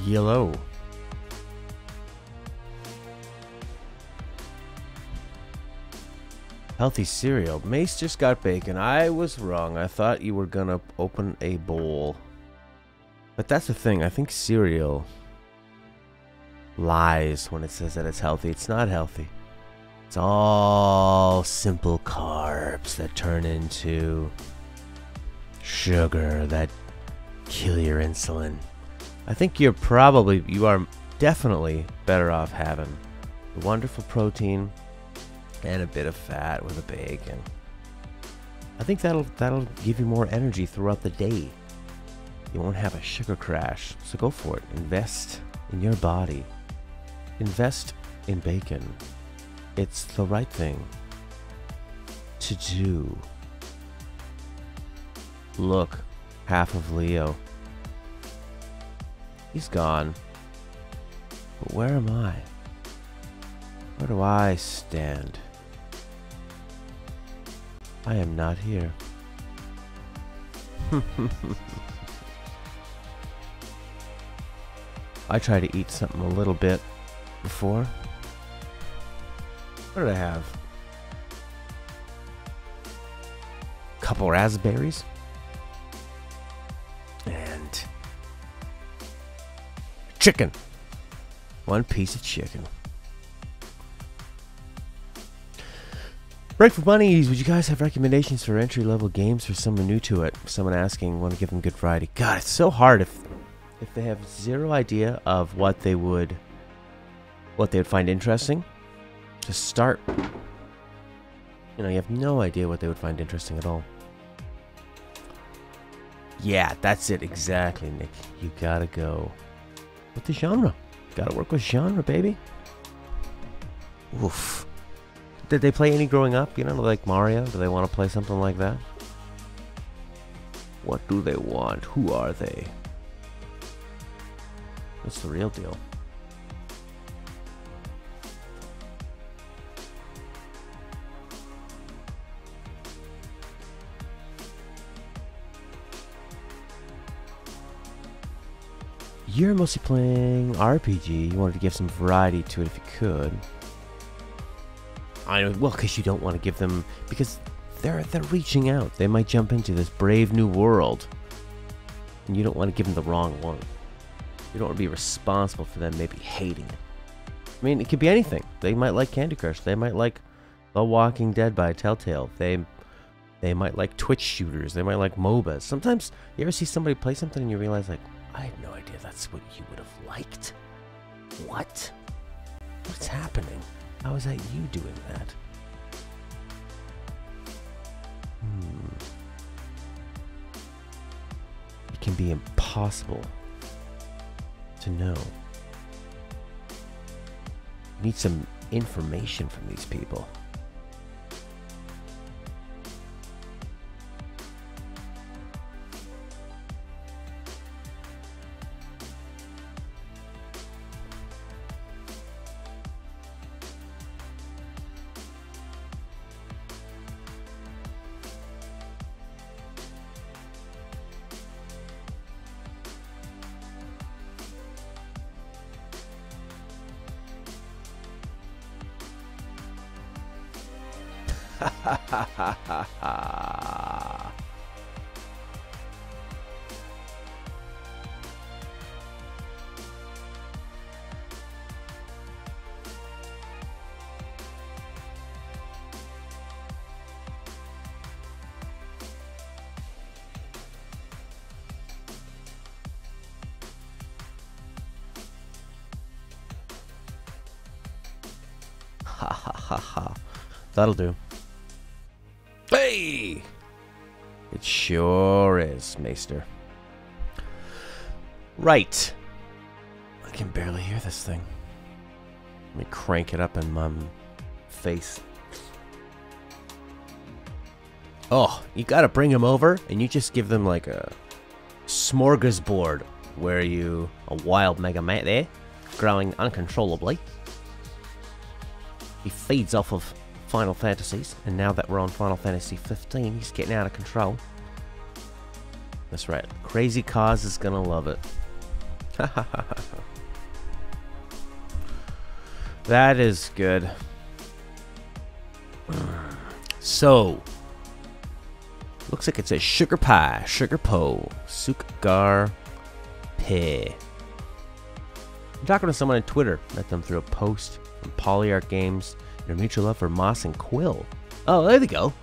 Yellow. Healthy cereal. Mace just got bacon. I was wrong. I thought you were gonna open a bowl. But that's the thing. I think cereal lies when it says that it's healthy. It's not healthy. It's all simple carbs that turn into sugar that kill your insulin. I think you are definitely better off having the wonderful protein and a bit of fat with a bacon. I think that'll give you more energy throughout the day. You won't have a sugar crash. So go for it. Invest in your body. Invest in bacon. It's the right thing to do. Look, half of Leo. He's gone. But where am I? Where do I stand? I am not here. I tried to eat something a little bit before. What did I have? Couple raspberries. And chicken. One piece of chicken. Break for Bunnies. Would you guys have recommendations for entry-level games for someone new to it? Someone asking, want to give them good variety. God, it's so hard if they have zero idea of what they would find interesting. Just start. You know, you have no idea what they would find interesting at all. Yeah, that's it exactly, Nick. You gotta go with the genre. Gotta work with genre, baby. Oof. Did they play any growing up? You know, like Mario? Do they want to play something like that? What do they want? Who are they? What's the real deal? You're mostly playing RPG. You wanted to give some variety to it if you could. I know, well, because you don't want to give them, because they're reaching out. They might jump into this brave new world, and you don't want to give them the wrong one. You don't want to be responsible for them maybe hating it. I mean, it could be anything. They might like Candy Crush. They might like The Walking Dead by Telltale. They might like Twitch shooters. They might like MOBAs. Sometimes you ever see somebody play something and you realize, like, I had no idea that's what you would have liked. What? What's happening? How is that you doing that? It can be impossible to know. You need some information from these people. Ha ha ha ha. That'll do. Hey! It sure is, Maester. Right. I can barely hear this thing. Let me crank it up in my face. Oh, you gotta bring them over and you just give them like a smorgasbord where a wild Mega Man there, growing uncontrollably. He feeds off of Final Fantasies, and now that we're on Final Fantasy 15, he's getting out of control. That's right. Crazy Cause is gonna love it. That is good. So, looks like it's a sugar pie, sugar po, sukgar pe. I'm talking to someone on Twitter. Met them through a post from Polyarch Games. Their mutual love for Moss and Quill. Oh, there they go.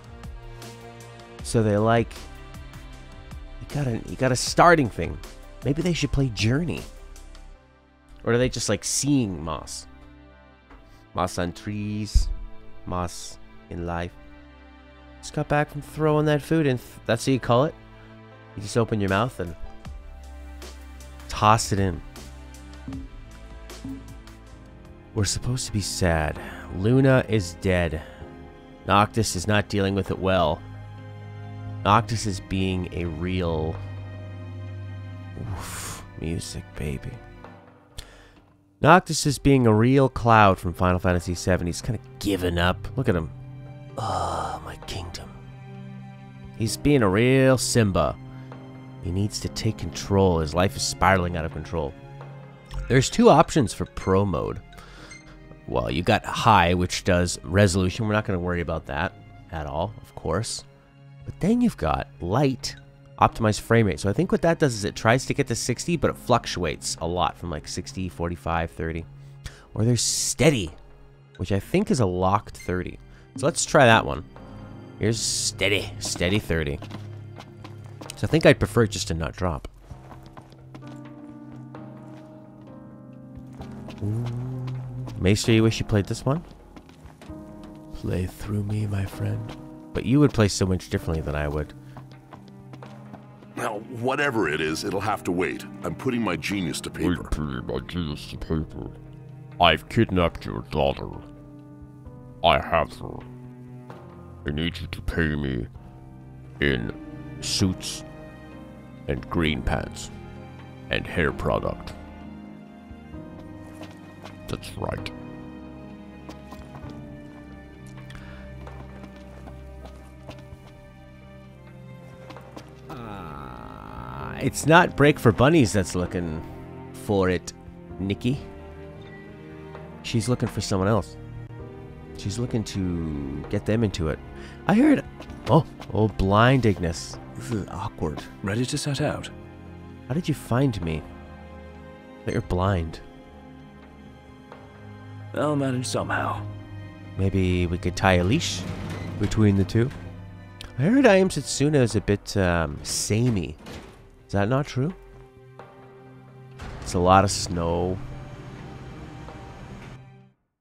So they like. You got a starting thing. Maybe they should play Journey. Or are they just like seeing moss? Moss on trees, moss in life. Just got back from throwing that food in. That's what you call it? You just open your mouth and toss it in. We're supposed to be sad. Luna is dead. Noctis is not dealing with it well. Noctis is being a real... Oof, music, baby. Noctis is being a real Cloud from Final Fantasy VII. He's kind of given up. Look at him. Oh, my kingdom. He's being a real Simba. He needs to take control. His life is spiraling out of control. There's two options for Pro mode. Well, you got High, which does resolution. We're not going to worry about that at all, of course. But then you've got Light, optimized frame rate. So I think what that does is it tries to get to 60, but it fluctuates a lot from like 60, 45, 30. Or there's Steady, which I think is a locked 30. So let's try that one. Here's Steady 30. So I think I'd prefer it just to not drop. Maester, you wish you played this one? Play through me, my friend. But you would play so much differently than I would. Now, whatever it is, it'll have to wait. I'm putting my genius to paper. I've kidnapped your daughter. I have her. I need you to pay me in suits and green pants and hair product. That's right. It's not Break for Bunnies that's looking for it, Nikki. She's looking for someone else. She's looking to get them into it. I heard... Oh, blind Ignis. This is awkward. Ready to set out? How did you find me? That you're blind. I'll manage somehow. Maybe we could tie a leash between the two. I heard I Am Setsuna is a bit samey. Is that not true? It's a lot of snow.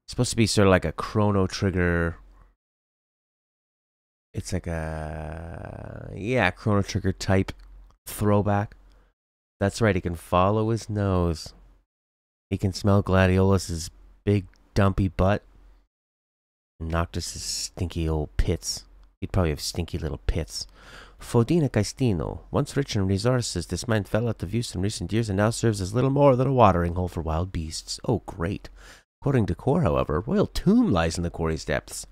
It's supposed to be sort of like a Chrono Trigger. It's like a... Yeah, Chrono Trigger type throwback. That's right, he can follow his nose. He can smell Gladiolus's big dumpy butt. And Noctis' stinky old pits. He'd probably have stinky little pits. Fodina Caistino. Once rich in resources, this mine fell out of use in recent years and now serves as little more than a watering hole for wild beasts. Oh, great. According to Core, however, a royal tomb lies in the quarry's depths.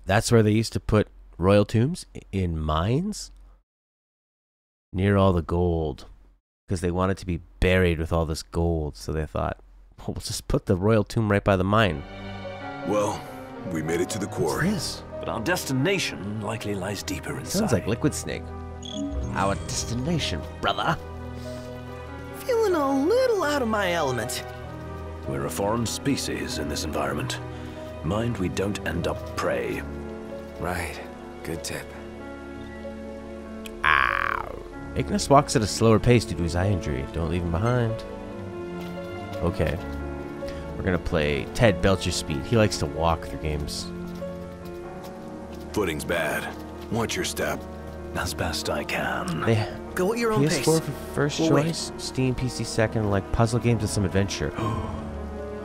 That's where they used to put royal tombs? In mines? Near all the gold. Because they wanted to be buried with all this gold, so they thought, well, we'll just put the royal tomb right by the mine. Well, we made it to the quarry. What's this? But our destination likely lies deeper inside. Sounds like Liquid Snake. Our destination, brother. Feeling a little out of my element. We're a foreign species in this environment. Mind we don't end up prey. Right. Good tip. Ow. Ignis walks at a slower pace due to his eye injury. Don't leave him behind. Okay. We're gonna play Ted Belcher Speed. He likes to walk through games. Footing's bad. Watch your step. As best I can. They Go at your own PS4 pace. for first We'll choice, Steam PC second, like puzzle games with some adventure.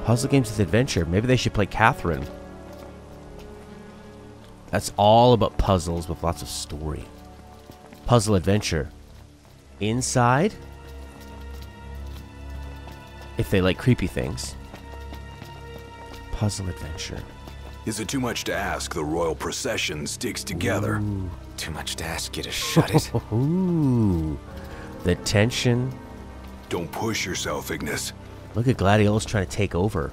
Puzzle games with adventure. Maybe they should play Catherine. That's all about puzzles with lots of story. Puzzle adventure. Inside? If they like creepy things. Puzzle adventure. Is it too much to ask the royal procession sticks together? Too much to ask you to shut it. Ooh. The tension. Don't push yourself, Ignis. Look at Gladiolus trying to take over.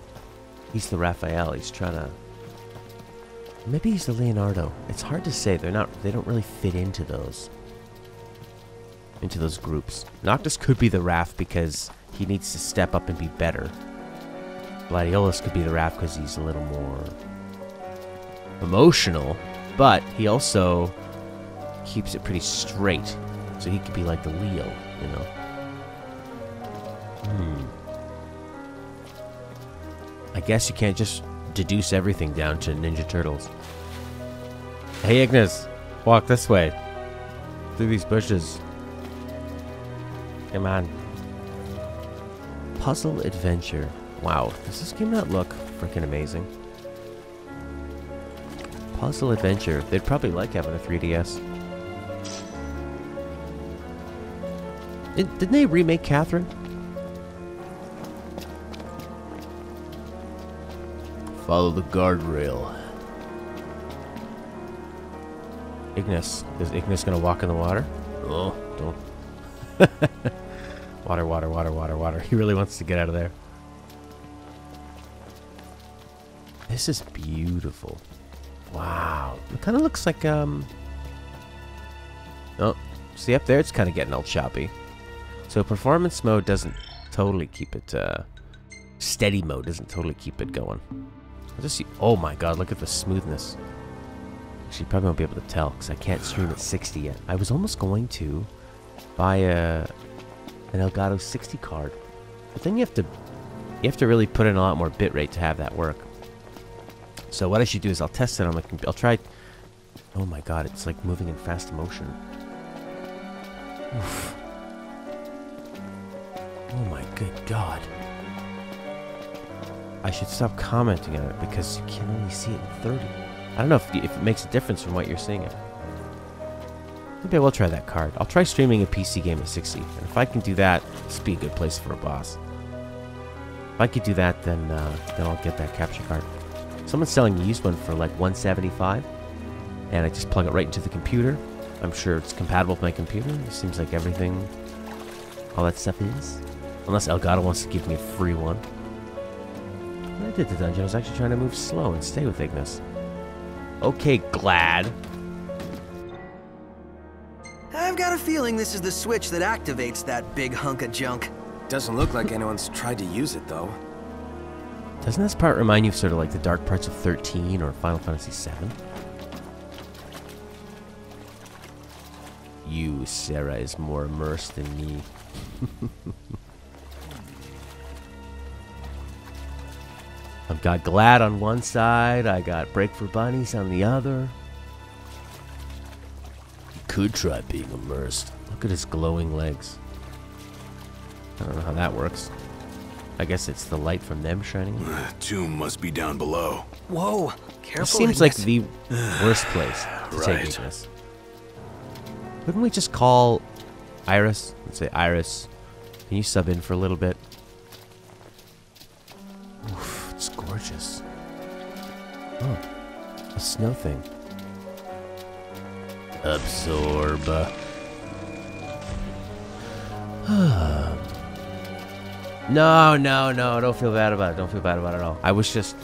He's the Raphael. He's trying to... Maybe he's the Leonardo. It's hard to say. They don't really fit into those groups. Noctis could be the Raph because he needs to step up and be better. Gladiolus could be the Raph because he's a little more emotional, but he also keeps it pretty straight. So he could be like the Leo, you know. I guess you can't just deduce everything down to Ninja Turtles. Hey Ignis, walk this way. Through these bushes. Come on. Puzzle Adventure. Wow, does this game not look freaking amazing? Puzzle Adventure. They'd probably like having a 3DS. Didn't they remake Catherine? Follow the guardrail. Ignis. Is Ignis gonna walk in the water? Oh, don't. Water, water, water, water, water. He really wants to get out of there. This is beautiful. Wow. It kind of looks like, oh, see up there? It's kind of getting all choppy. So performance mode doesn't totally keep it, steady mode doesn't totally keep it going. I'll just see, oh my god, look at the smoothness. Actually, you probably won't be able to tell because I can't stream at 60 yet. I was almost going to buy an Elgato 60 card, but then you have to really put in a lot more bitrate to have that work. So what I should do is I'll test it on my computer. I'll try. Oh my god, it's like moving in fast motion. Oof. Oh my good god. I should stop commenting on it because you can only see it in 30. I don't know if it makes a difference from what you're seeing it. Maybe I will try that card. I'll try streaming a PC game at 60. And if I can do that, this would be a good place for a boss. If I could do that, then I'll get that capture card. Someone's selling a used one for like $175. And I just plug it right into the computer. I'm sure it's compatible with my computer. It seems like everything, all that stuff is. Unless Elgato wants to give me a free one. When I did the dungeon, I was actually trying to move slow and stay with Ignis. Okay, Glad. I've got a feeling this is the switch that activates that big hunk of junk. Doesn't look like anyone's tried to use it, though. Doesn't this part remind you of sort of like the dark parts of 13 or Final Fantasy 7? You, Sarah, is more immersed than me. I've got Glad on one side, I got Break for Bunnies on the other. You could try being immersed. Look at his glowing legs. I don't know how that works. I guess it's the light from them shining. Tomb must be down below. Whoa, careful. This seems like the worst place to take Right. Ignis. Couldn't we just call Iris and say, Iris, can you sub in for a little bit? Oof, it's gorgeous. Oh, a snow thing. Absorb. No, don't feel bad about it. Don't feel bad about it at all. I was just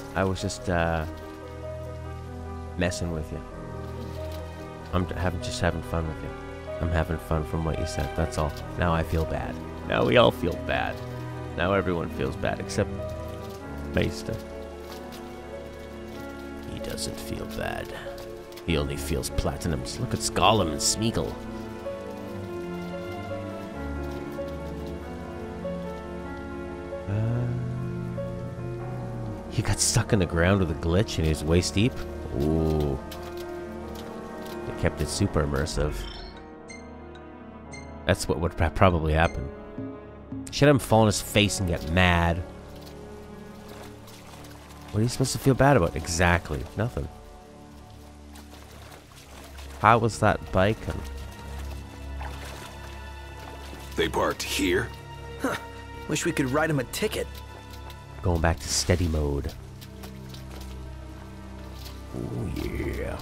messing with you. I'm just having fun with you. I'm having fun from what you said. That's all. Now I feel bad. Now we all feel bad. Now everyone feels bad except Meister. He doesn't feel bad. He only feels platinums. Look at Skolem and Smeagol. He got stuck in the ground with a glitch and he was waist deep. Ooh. They kept it super immersive. That's what would probably happen. Should have him fall on his face and get mad. What are you supposed to feel bad about? Exactly. Nothing. How was that bike? They parked here? Huh. Wish we could write him a ticket. Going back to steady mode. Oh yeah.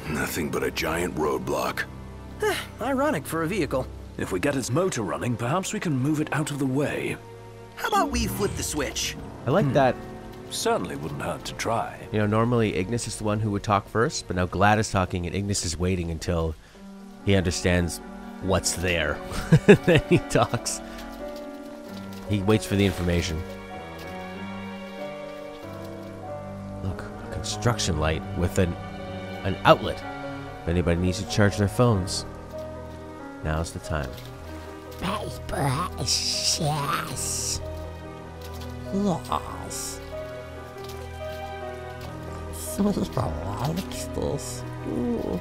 Nothing but a giant roadblock. Ironic for a vehicle. If we get its motor running, perhaps we can move it out of the way. How about we flip the switch? I like that. Certainly wouldn't hurt to try. You know, normally Ignis is the one who would talk first, but now Glad is talking and Ignis is waiting until he understands what's there. Then he talks. He waits for the information. Look, a construction light with an outlet. If anybody needs to charge their phones, now's the time. Yes. Yes. Somebody likes this. Ooh.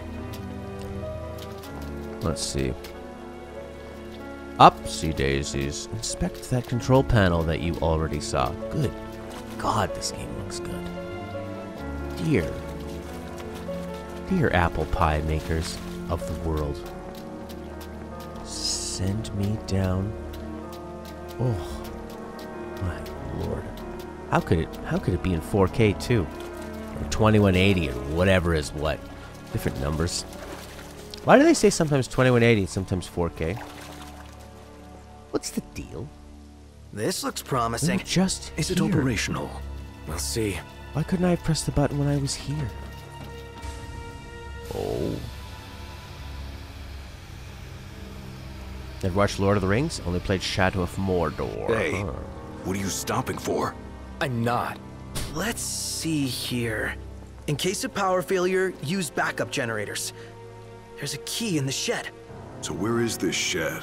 Let's see. Upsy daisies. Inspect that control panel that you already saw. Good God, this game looks good. Dear apple pie makers of the world. Send me down. Oh my lord. How could it be in 4K too? Or 2180 or whatever is what. Different numbers. Why do they say sometimes 2180 and sometimes 4K? What's the deal? This looks promising. We're just Is it here. operational? We'll see. Why couldn't I have pressed the button when I was here? Oh. Never watched Lord of the Rings? Only played Shadow of Mordor. Hey, Huh. what are you stopping for? I'm not. Let's see here. In case of power failure, use backup generators. There's a key in the shed. So where is this shed?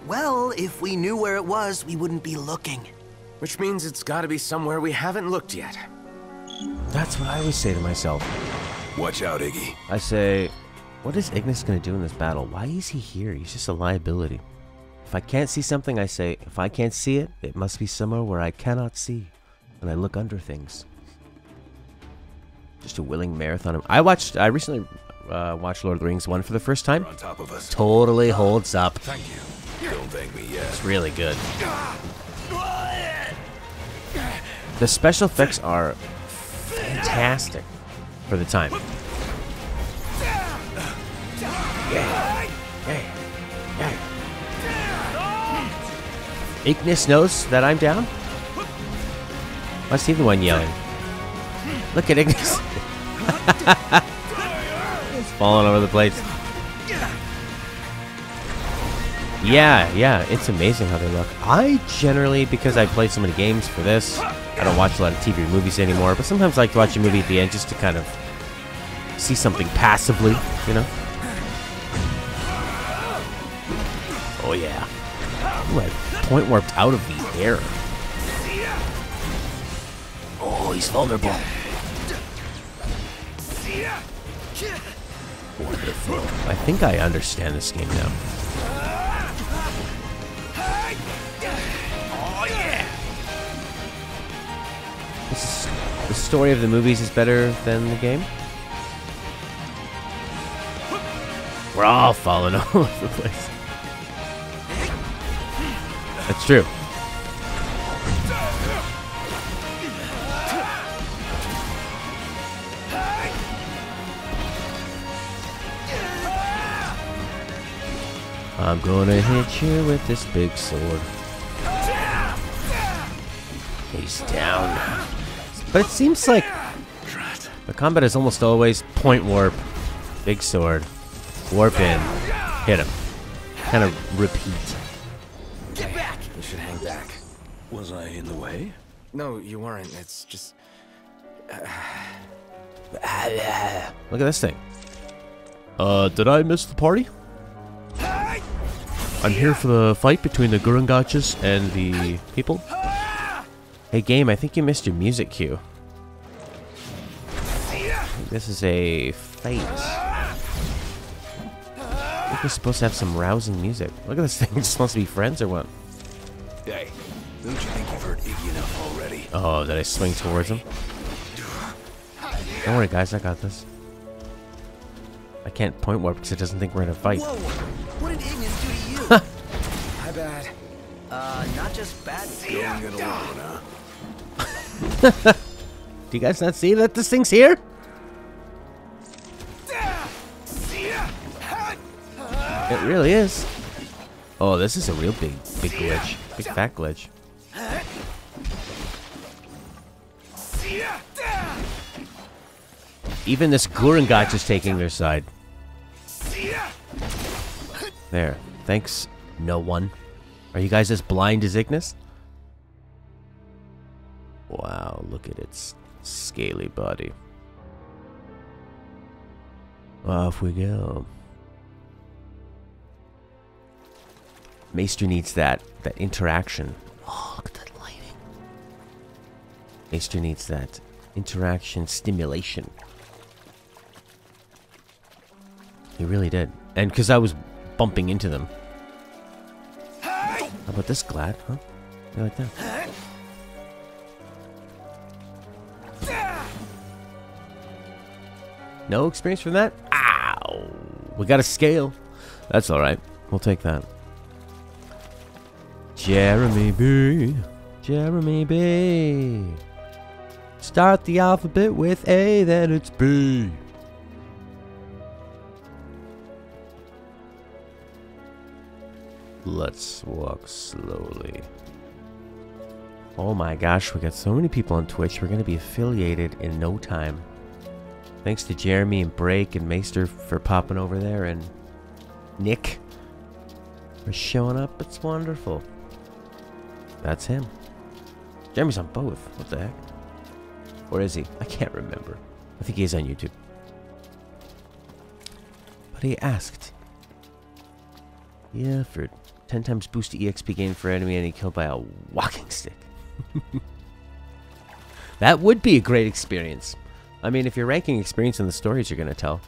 Well, if we knew where it was, we wouldn't be looking. Which means it's gotta be somewhere we haven't looked yet. That's what I always say to myself. Watch out, Iggy. I say, what is Ignis going to do in this battle? Why is he here? He's just a liability. If I can't see something, I say, if I can't see it, it must be somewhere where I cannot see. And I look under things. Just a willing marathon. I recently watched Lord of the Rings 1 for the first time. You're on top of us. Totally holds up. Thank you. Don't thank me yet. It's really good. The special effects are fantastic for the time. Ignis knows that I'm down? Must he the one yelling? Look at Ignis. He's falling over the place. Yeah, it's amazing how they look. I generally, because I play so many games for this, I don't watch a lot of TV or movies anymore, but sometimes I like to watch a movie at the end just to kind of see something passively, you know? Oh yeah. Ooh, I point warped out of the air. Oh, he's vulnerable. Wonderful. I think I understand this game now. The story of the movies is better than the game? We're all falling all over the place. That's true. I'm gonna hit you with this big sword. He's down. But it seems like the combat is almost always point warp, big sword, warp in, hit him. Kind of repeat. Get back! You should hang back. Was I in the way? No, you weren't. It's just... Look at this thing. Did I miss the party? I'm here for the fight between the Gurungachas and the people. Hey game, I think you missed your music cue. This is a fight. I think we're supposed to have some rousing music. Look at this thing, it just wants to be friends or what? Hey, don't you think you've heard Iggy enough already? Oh, did I swing towards him? Don't worry guys, I got this. I can't point warp because it doesn't think we're in a fight. Whoa! What did Ignis do to you? My bad. Not just bad. Going it alone, huh? Do you guys not see that this thing's here? It really is. Oh, this is a real big glitch. Big fat glitch. Even this Gurungach is taking their side. There. Thanks, no one. Are you guys as blind as Ignis? Wow, look at its scaly body. Off we go. Maester needs that interaction. Oh, look at that lighting. Maester needs that interaction stimulation. He really did. And because I was bumping into them. How about this Glad, huh? You like that? No experience from that? Ow! We got a scale. That's alright. We'll take that. Jeremy B. Jeremy B. Start the alphabet with A, then it's B. Let's walk slowly. Oh my gosh, we got so many people on Twitch. We're going to be affiliated in no time. Thanks to Jeremy and Break and Maester for popping over there, and Nick for showing up. It's wonderful. That's him. Jeremy's on both. What the heck? Or is he? I can't remember. I think he's on YouTube. But he asked. Yeah, for 10 times boost to EXP gain for enemy and he killed by a walking stick. That would be a great experience. I mean, if you're ranking experience in the stories you're going to tell,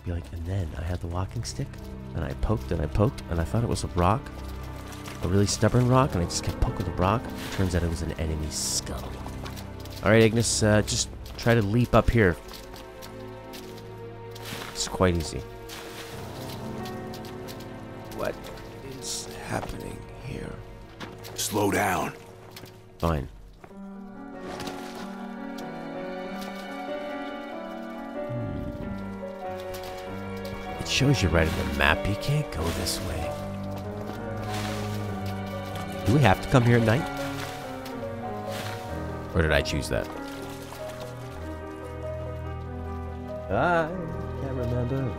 be like, and then I had the walking stick, and I poked, and I poked, and I thought it was a rock, a really stubborn rock, and I just kept poking the rock. Turns out it was an enemy skull. Alright, Ignis, just try to leap up here. It's quite easy. What is happening here? Slow down. Fine. It shows you right on the map. You can't go this way. Do we have to come here at night? Or did I choose that? I can't remember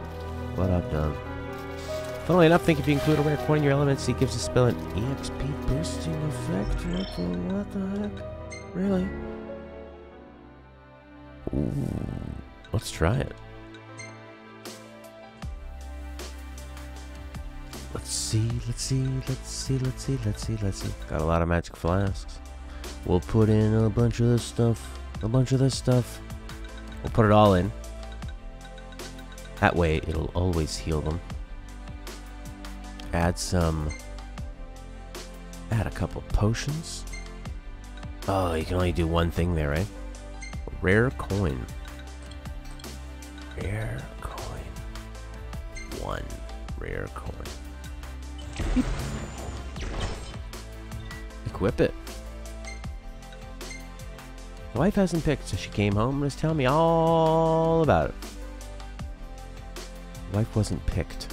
what I've done. Funnily enough, think if you include a rare coin in your elements, it gives a spell an EXP boosting effect. What the heck? Really? Ooh, let's try it. Let's see. Got a lot of magic flasks. We'll put in a bunch of this stuff. We'll put it all in. That way, it'll always heal them. Add a couple potions. Oh, you can only do one thing there, right? Rare coin. One rare coin. Equip it. The wife hasn't picked, so she came home and was telling me all about it. The wife wasn't picked.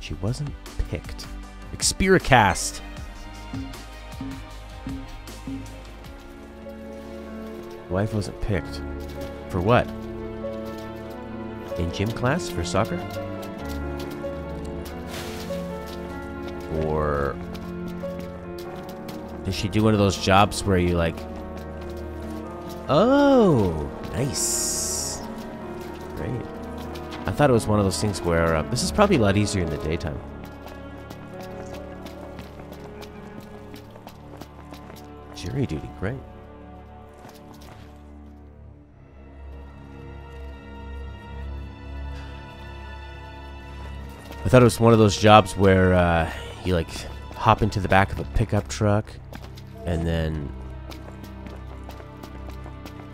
She wasn't picked. Expiricast. The wife wasn't picked. For what? In gym class for soccer? Or does she do one of those jobs where you like, oh, nice. Great. I thought it was one of those things where this is probably a lot easier in the daytime. Jury duty, great. I thought it was one of those jobs where you like hop into the back of a pickup truck and then...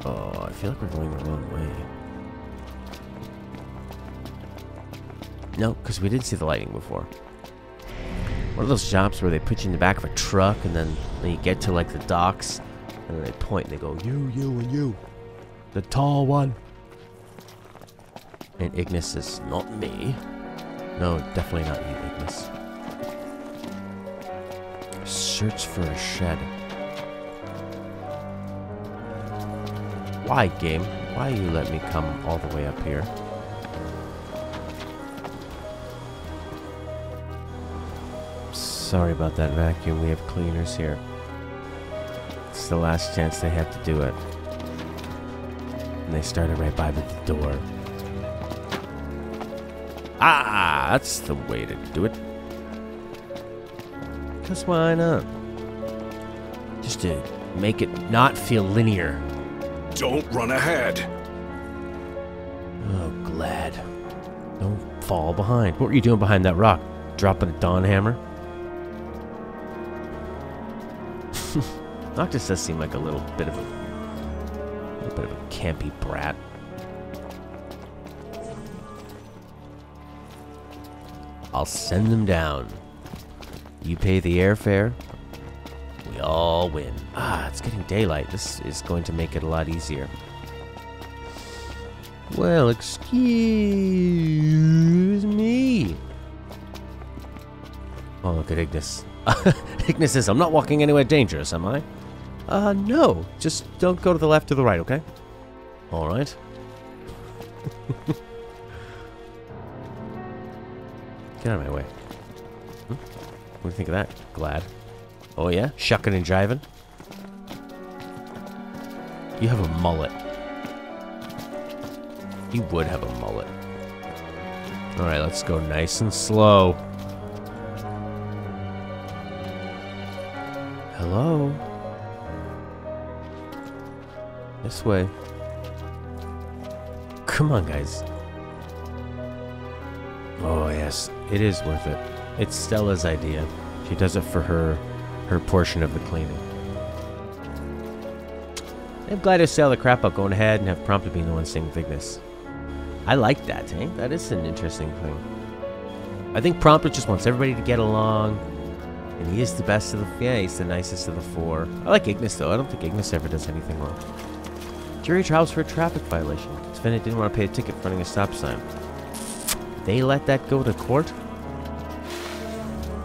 Oh, I feel like we're going the wrong way. No, because we did see the lighting before. One of those jobs where they put you in the back of a truck and then you get to like the docks and then they point and they go, you, and you. The tall one. And Ignis is not me. No, definitely not you, Ignis. Search for a shed. Why, game? Why you let me come all the way up here? Sorry about that vacuum. We have cleaners here. It's the last chance they have to do it. And they started right by the door. Ah, that's the way to do it. Because why not? Just to make it not feel linear. Don't run ahead. Oh, glad. Don't fall behind. What were you doing behind that rock? Dropping a dawn hammer? Noctis does seem like a little bit of a campy brat. I'll send them down. You pay the airfare. We all win. Ah, it's getting daylight. This is going to make it a lot easier. Well, excuse me. Oh, look at Ignis. Ignis says, I'm not walking anywhere dangerous, am I? No. Just don't go to the left or the right, okay? All right. Get out of my way. What do you think of that, Glad? Oh, yeah? Shucking and jiving? You have a mullet. You would have a mullet. Alright, let's go nice and slow. Hello? This way. Come on, guys. Oh, yes. It is worth it. It's Stella's idea. She does it for her portion of the cleaning. I'm glad to sell the crap out going ahead and have Prompto being the one saying Ignis. I like that, eh? That is an interesting thing. I think Prompto just wants everybody to get along. And he is the best of the... Yeah, he's the nicest of the four. I like Ignis, though. I don't think Ignis ever does anything wrong. Jury trials for a traffic violation. Defendant didn't want to pay a ticket for running a stop sign. They let that go to court?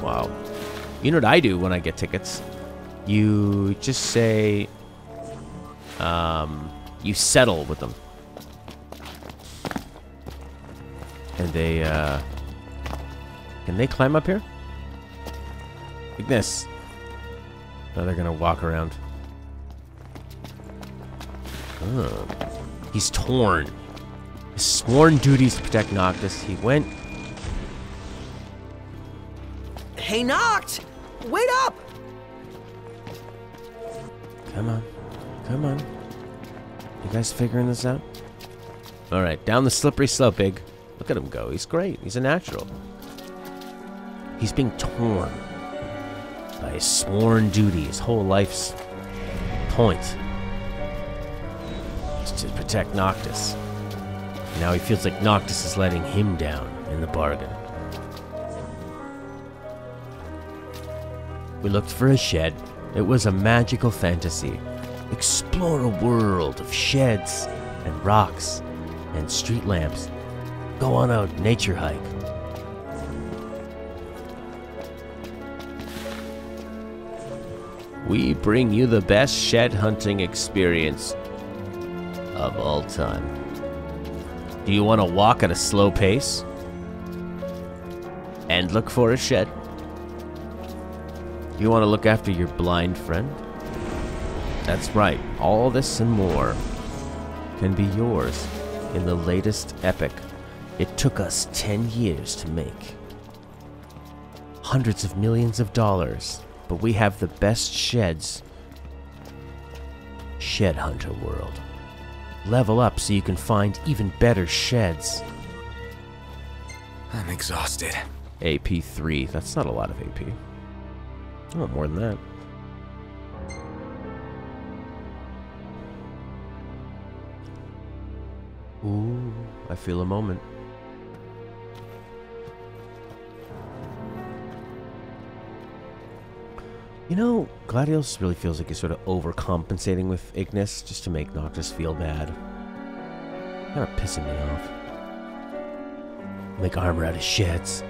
Wow. You know what I do when I get tickets? You just say... you settle with them. And they, Can they climb up here? Ignis. No, they're gonna walk around. Oh. He's torn. His sworn duties to protect Noctis. He went... Hey, Noct! Wait up! Come on. Come on. You guys figuring this out? Alright, down the slippery slope, Big. Look at him go. He's great. He's a natural. He's being torn by his sworn duty, his whole life's point. It's to protect Noctis. Now he feels like Noctis is letting him down in the bargain. We looked for a shed. It was a magical fantasy. Explore a world of sheds and rocks and street lamps. Go on a nature hike. We bring you the best shed hunting experience of all time. Do you want to walk at a slow pace and look for a shed? You want to look after your blind friend? That's right, all this and more can be yours in the latest epic. It took us 10 years to make. Hundreds of millions of dollars, but we have the best sheds. Shed Hunter World. Level up so you can find even better sheds. I'm exhausted. AP 3, that's not a lot of AP. Oh, more than that. Ooh, I feel a moment. You know, Gladios really feels like he's sort of overcompensating with Ignis just to make Noctis feel bad. Kind of pissing me off. Make armor out of sheds.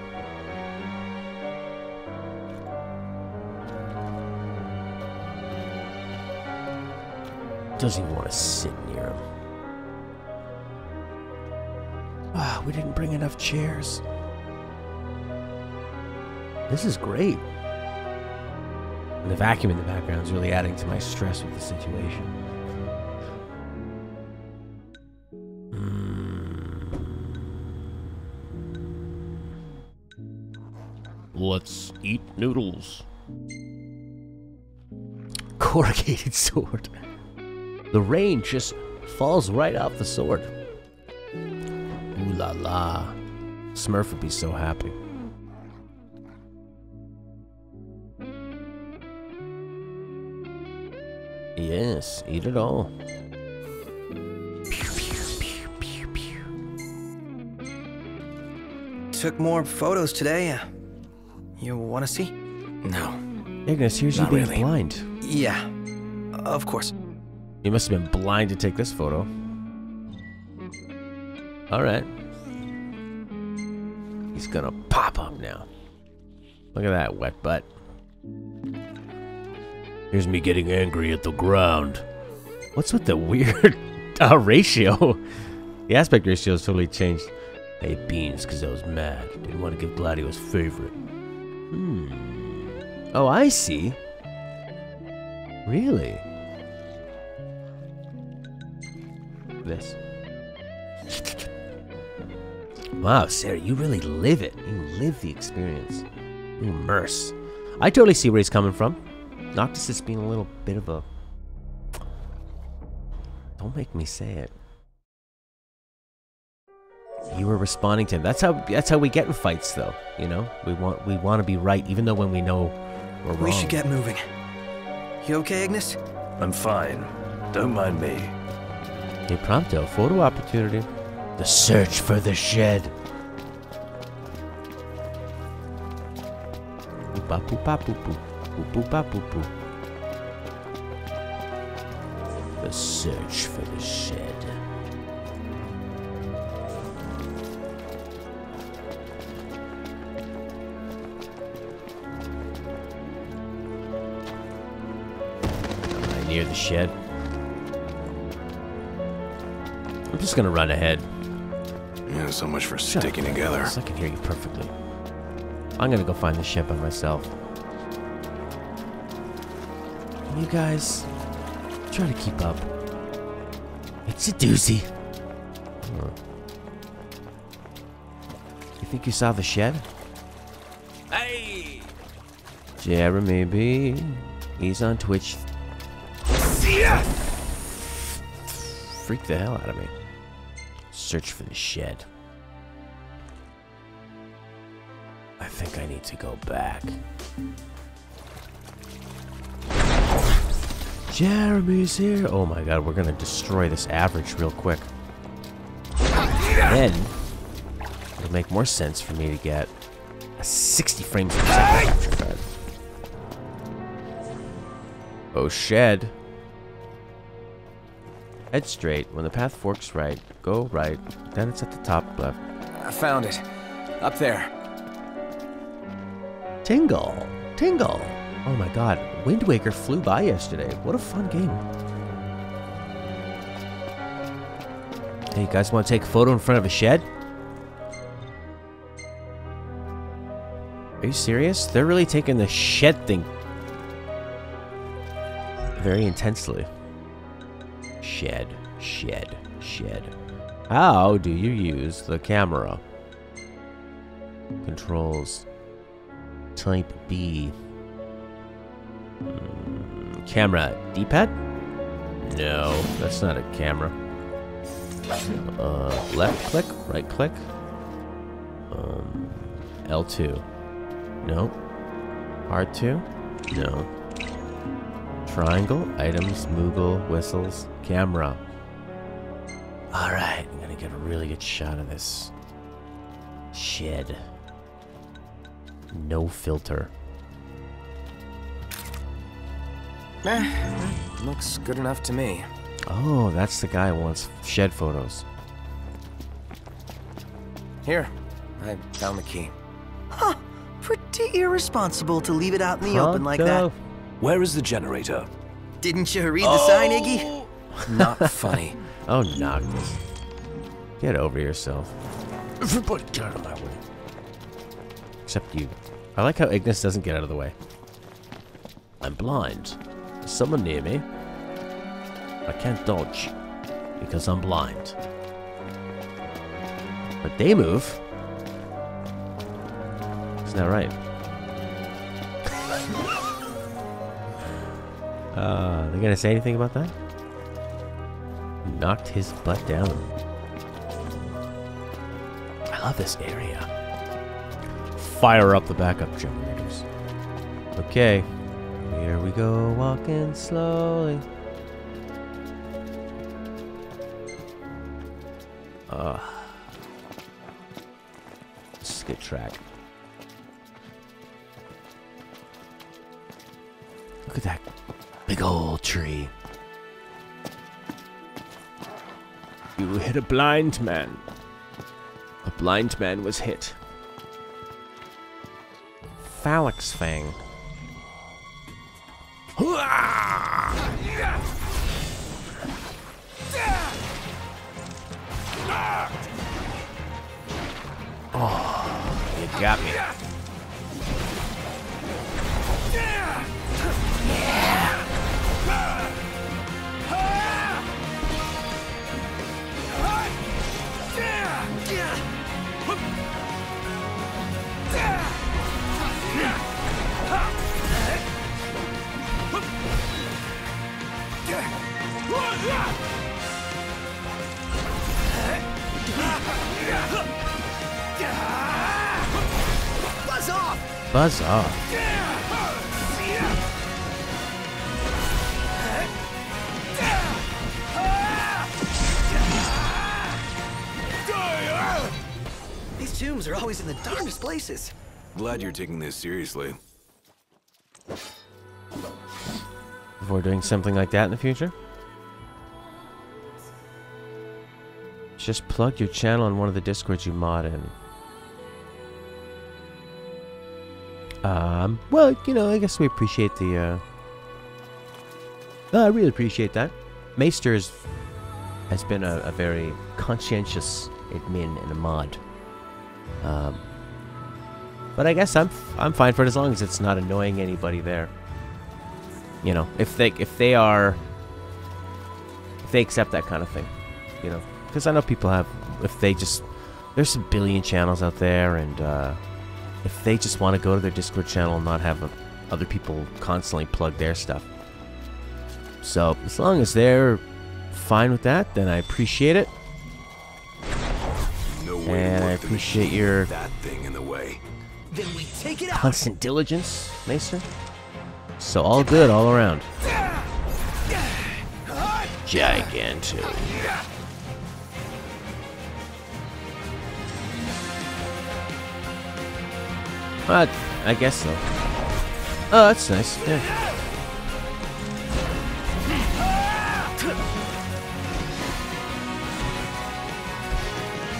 Doesn't even want to sit near him. Ah, we didn't bring enough chairs. This is great. And the vacuum in the background is really adding to my stress with the situation. Let's eat noodles. Corrugated sword. The rain just falls right off the sword. Ooh la la. Smurf would be so happy. Yes, eat it all. Took more photos today. You want to see? No. Ignis, here's you Not being really. blind. Yeah, of course. You must have been blind to take this photo. Alright. He's gonna pop up now. Look at that wet butt. Here's me getting angry at the ground. What's with the weird ratio? The aspect ratio has totally changed. I ate beans because I was mad. Didn't want to give Gladio his favorite. Oh, I see. Really? This. Wow, Sarah, you really live it. You live the experience. You immerse. I totally see where he's coming from. Noctis is being a little bit of a... Don't make me say it. You were responding to him. That's how we get in fights, though. You know, we want to be right, even though when we know we're wrong. We should get moving. You okay, Ignis? I'm fine. Don't mind me. Hey, Prompto, photo opportunity. The search for the shed. Boop boop boop boop boop boop boop boop boop. The search for the shed. Am I near the shed? I'm just gonna run ahead. Yeah, so much for Shut sticking up, together. Alex. I can hear you perfectly. I'm gonna go find the shed by myself. You guys try to keep up. It's a doozy. You think you saw the shed? Hey! Jeremy B. He's on Twitch. Freak the hell out of me. Search for the shed. I think I need to go back. Jeremy's here. Oh my god, we're gonna destroy this average real quick. Then it'll make more sense for me to get a 60 frames per second capture card. Oh, shed. Head straight. When the path forks right, go right. Then it's at the top left. I found it. Up there. Tingle. Tingle. Oh my god. Wind Waker flew by yesterday. What a fun game. Hey, you guys want to take a photo in front of a shed? Are you serious? They're really taking the shed thing very intensely. Shed, shed, shed. How do you use the camera? Controls. Type B. Camera. D-pad? No, that's not a camera. Left click, right click. L2. No. R2? No. Triangle, items, Moogle, whistles, camera. Alright, I'm gonna get a really good shot of this shed. No filter. Looks good enough to me. Oh, that's the guy who wants shed photos. Here, I found the key. Huh. Pretty irresponsible to leave it out in the open like that. Where is the generator? Didn't you read the sign, Iggy? Not funny. Oh, Noctis. Get over yourself. Everybody get out of my way. Except you. I like how Ignis doesn't get out of the way. I'm blind. There's someone near me. I can't dodge because I'm blind. But they move. Isn't that right? They gonna say anything about that? Knocked his butt down. I love this area. Fire up the backup generators. Okay. Here we go, walking slowly. Skid track. Look at that big old tree. You hit a blind man. A blind man was hit. Phalanx Fang. Oh, you got me. Buzz off! Buzz off. These tombs are always in the darkest places. Glad you're taking this seriously. If we're doing something like that in the future, just plug your channel in one of the Discords you mod in. Well, you know, I guess we appreciate the, I really appreciate that. Maester has been a very conscientious admin and a mod. But I guess I'm fine for it as long as it's not annoying anybody there. You know, if they accept that kind of thing, you know, because I know people have, there's a billion channels out there, and if they just want to go to their Discord channel and not have other people constantly plug their stuff. So as long as they're fine with that, then I appreciate it. No way And I appreciate your that thing in the way. Then we take it out. constant diligence, Maester. So all good all around. Giganto. I guess so. Oh, that's nice. Yeah.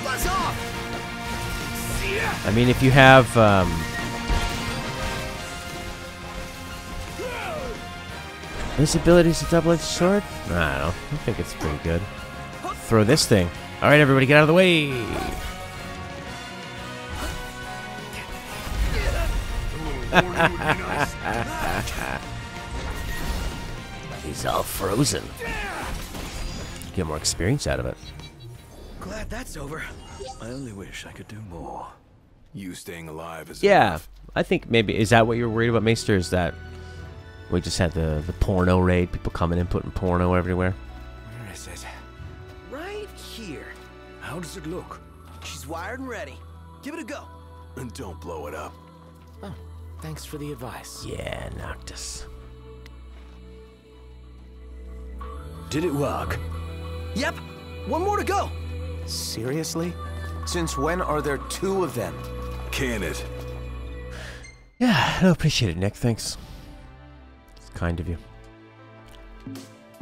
Buzz off! I mean, if you have this ability is a double-edged sword? I don't know. I think it's pretty good. Throw this thing. All right, everybody, get out of the way. He's all frozen. Get more experience out of it. Glad that's over. I only wish I could do more. You staying alive is Yeah, enough. I think maybe, is that what you're worried about, Maester? Is that we just had the porno raid, people coming in putting porno everywhere? Where is it? Right here. How does it look? She's wired and ready. Give it a go. And don't blow it up. Oh, thanks for the advice. Yeah, Noctis. Did it work? Yep. One more to go. Seriously? Since when are there two of them? Can it? Yeah, I appreciate it, Nick. Thanks. It's kind of you.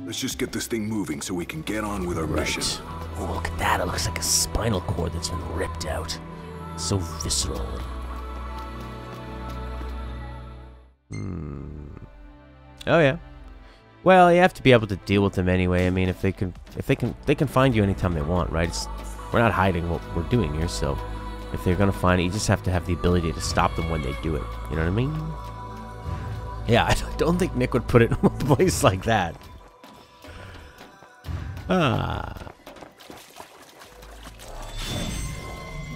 Let's just get this thing moving so we can get on with our mission. Oh, look at that. It looks like a spinal cord that's been ripped out. So visceral. Oh yeah. Well, you have to be able to deal with them anyway. I mean, if they can find you anytime they want, right? We're not hiding what we're doing here, so if they're gonna find it, you just have to have the ability to stop them when they do it. You know what I mean? Yeah, I don't think Nick would put it in a place like that.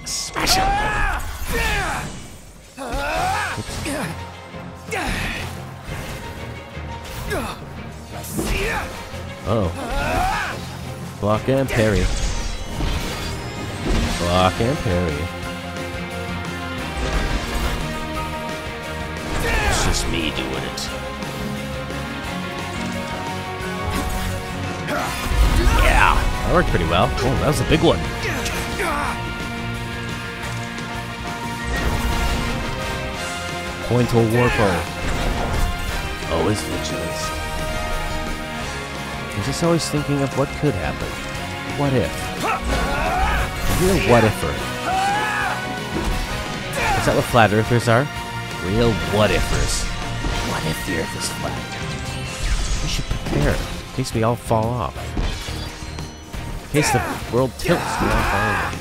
Smash him! Oh. Block and parry. Block and parry. It's just me doing it. Yeah, that worked pretty well. Oh, that was a big one. Pointal Warpole. Always vigilant. I'm just always thinking of what could happen. What if? Real what ifer. Is that what flat earthers are? Real what ifers. What if the earth is flat? We should prepare in case we all fall off. In case the world tilts, we all fall off.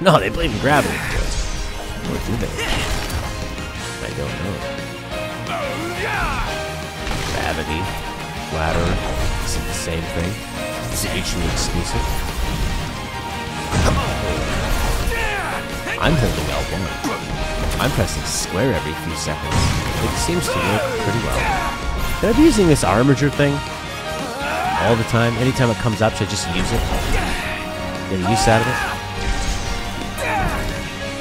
No, they believe in gravity. Or do they? I don't know. Gravity, flat earth, is it the same thing? Is it mutually exclusive? I'm holding L1. I'm pressing square every few seconds. It seems to work pretty well. Should I be using this armature thing all the time? Anytime it comes up, should I just use it? Get a use out of it?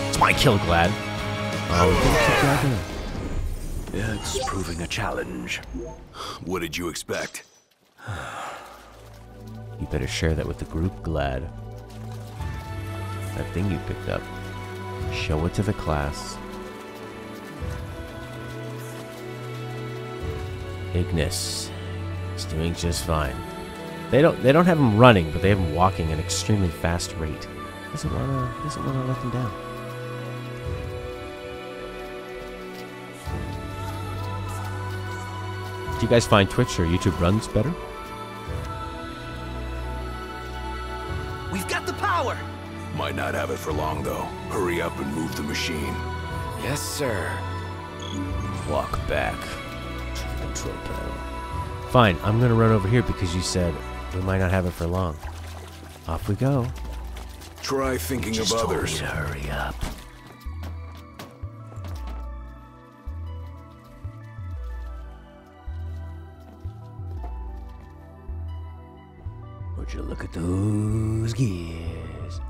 It's my kill, Glad. Oh, we can keep Glad doing. Yeah, it's proving a challenge. What did you expect? You better share that with the group, Glad. That thing you picked up. Show it to the class. Ignis is doing just fine. They don't have him running, but they have him walking at an extremely fast rate. Doesn't wanna let them down. Do you guys find Twitch or YouTube runs better? We've got the power! Might not have it for long, though. Hurry up and move the machine. Yes, sir. Walk back to the control panel. Fine, I'm gonna run over here because you said we might not have it for long. Off we go. Try thinking Just of told me others. to hurry up. Would you look at those gears?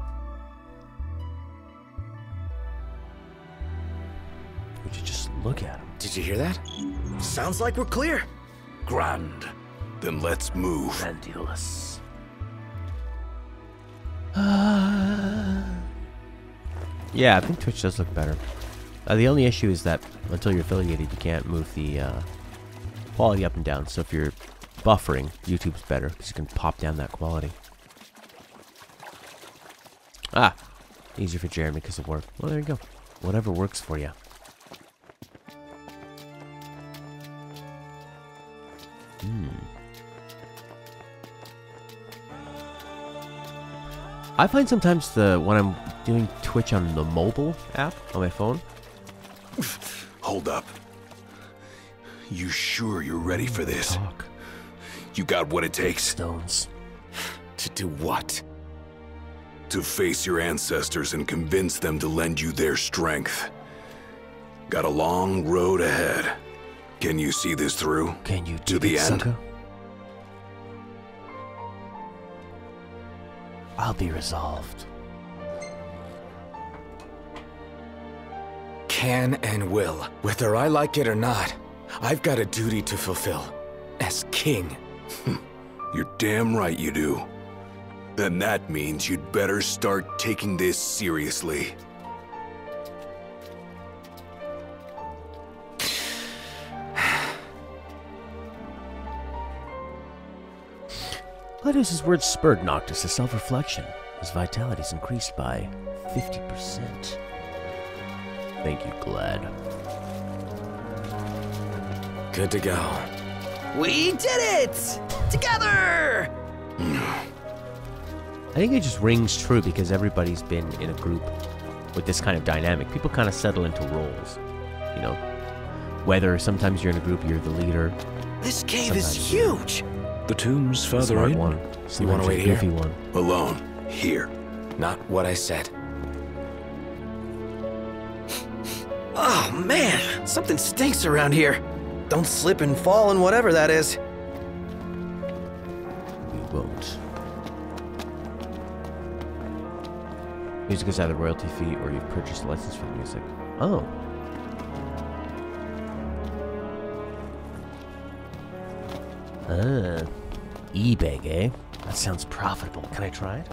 Would you just look at them? Did you hear that? Sounds like we're clear. Grand. Then let's move. Grandiolous. Yeah, I think Twitch does look better. The only issue is that until you're affiliated, you can't move the quality up and down. So if you're buffering, YouTube's better because you can pop down that quality. Ah, easier for Jeremy because of work. Well, there you go. Whatever works for you. I find sometimes when I'm doing Twitch on the mobile app on my phone. Hold up. You sure you're ready for this? Talk. You got what it takes Stones. To do what? to face your ancestors and convince them to lend you their strength. Got a long road ahead. Can you see this through? Can you to do the it, end? sucker? I'll be resolved. Can and will, whether I like it or not. I've got a duty to fulfill. As king. You're damn right you do. Then that means you'd better start taking this seriously. Gladius' words spurred Noctis to self-reflection. His vitality's increased by 50%. Thank you, Glad. Good to go. We did it! Together! I think it just rings true because everybody's been in a group with this kind of dynamic. People kind of settle into roles, you know. Whether sometimes you're in a group, you're the leader. This cave is Sometimes you're huge! The tomb's further Smart in. one. You wanna Sometimes wait you're here? goofy one. Alone. Here. Not what I said. Oh man, something stinks around here. Don't slip and fall and whatever that is. We won't. Music is either royalty fee or you've purchased a license for the music. Oh. eBay, eh? That sounds profitable. Can I try it?